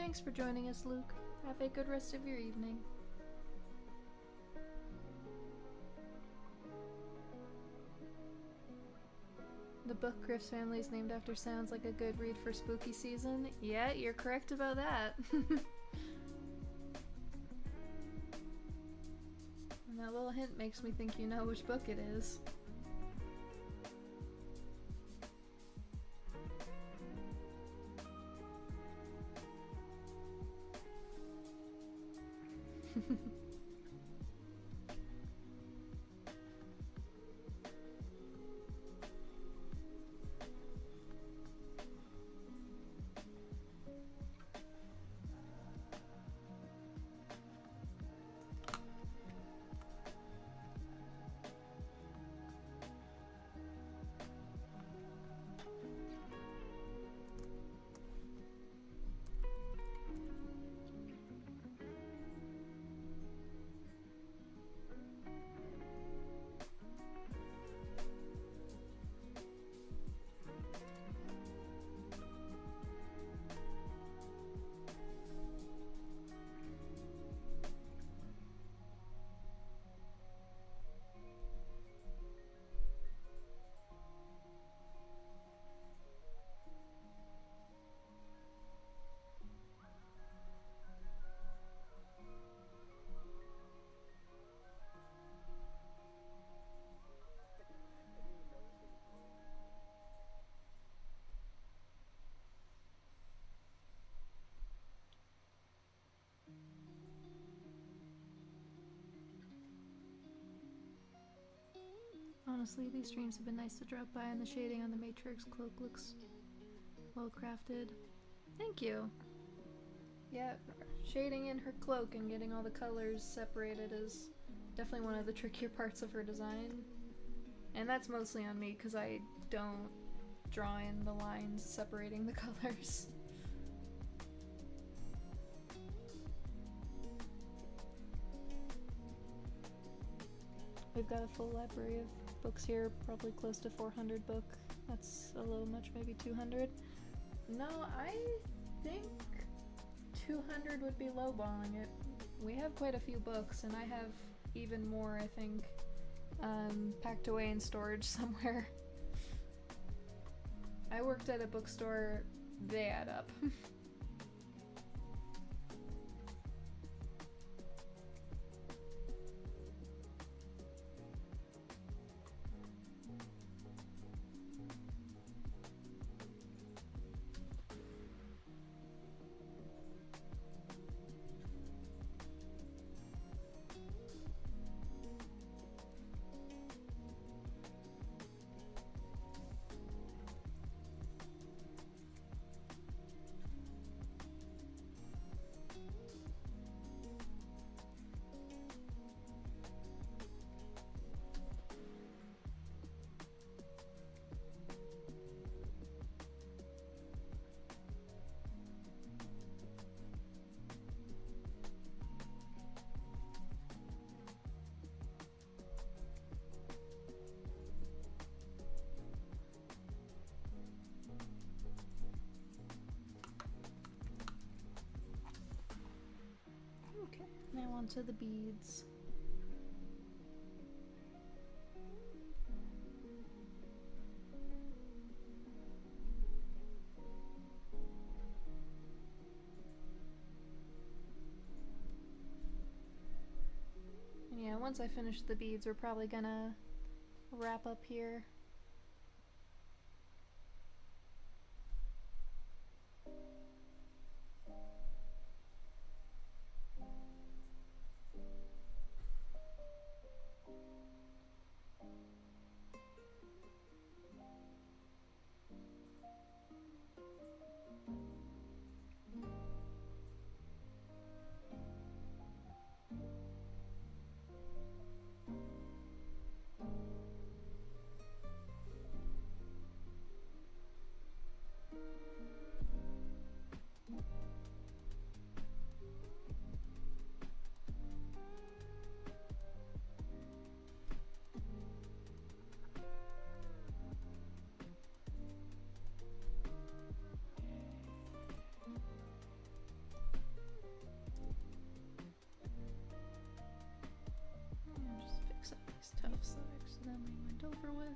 Thanks for joining us, Luke. Have a good rest of your evening. The book Griff's family is named after sounds like a good read for spooky season. Yeah, you're correct about that. And that little hint makes me think you know which book it is. Honestly, these streams have been nice to drop by, and the shading on the Matrix cloak looks well crafted. Thank you! Yeah, shading in her cloak and getting all the colors separated is definitely one of the trickier parts of her design. And that's mostly on me, because I don't draw in the lines separating the colors. We've got a full library of books here, probably close to 400 book. That's a little much, maybe 200. No, I think 200 would be lowballing it. We have quite a few books, and I have even more, I think, packed away in storage somewhere. I worked at a bookstore, they add up. Okay, now on to the beads. And yeah, once I finish the beads, we're probably gonna wrap up here. over with.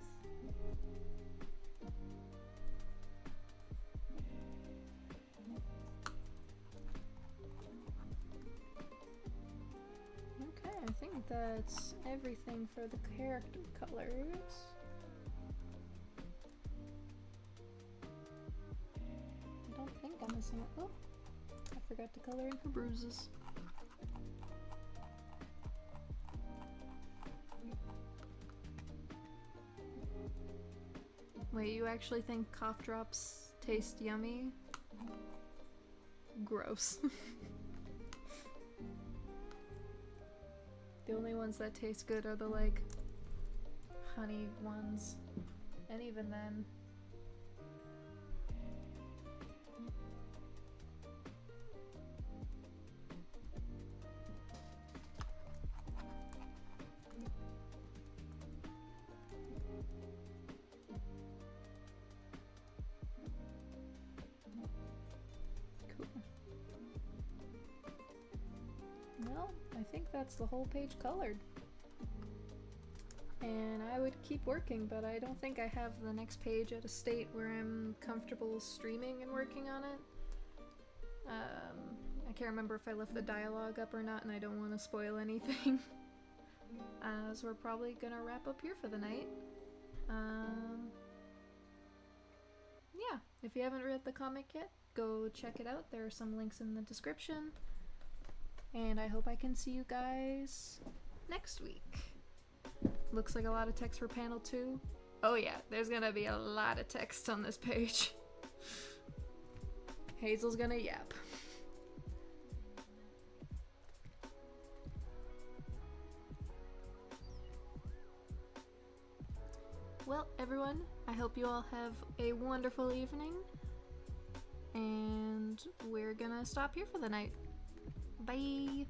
Okay, I think that's everything for the character colors. I don't think I'm missing it. Oh, I forgot to color in her bruises. Wait, you actually think cough drops taste yummy? Gross. The only ones that taste good are the like honey ones, and even then. Well, I think that's the whole page colored. And I would keep working, but I don't think I have the next page at a state where I'm comfortable streaming and working on it. I can't remember if I left the dialogue up or not, and I don't want to spoil anything. So we're probably gonna wrap up here for the night. Yeah, if you haven't read the comic yet, go check it out. There are some links in the description. And I hope I can see you guys next week. Looks like a lot of text for panel 2. Oh yeah, there's gonna be a lot of text on this page. Hazel's gonna yap. Well, everyone, I hope you all have a wonderful evening. And we're gonna stop here for the night. Bye!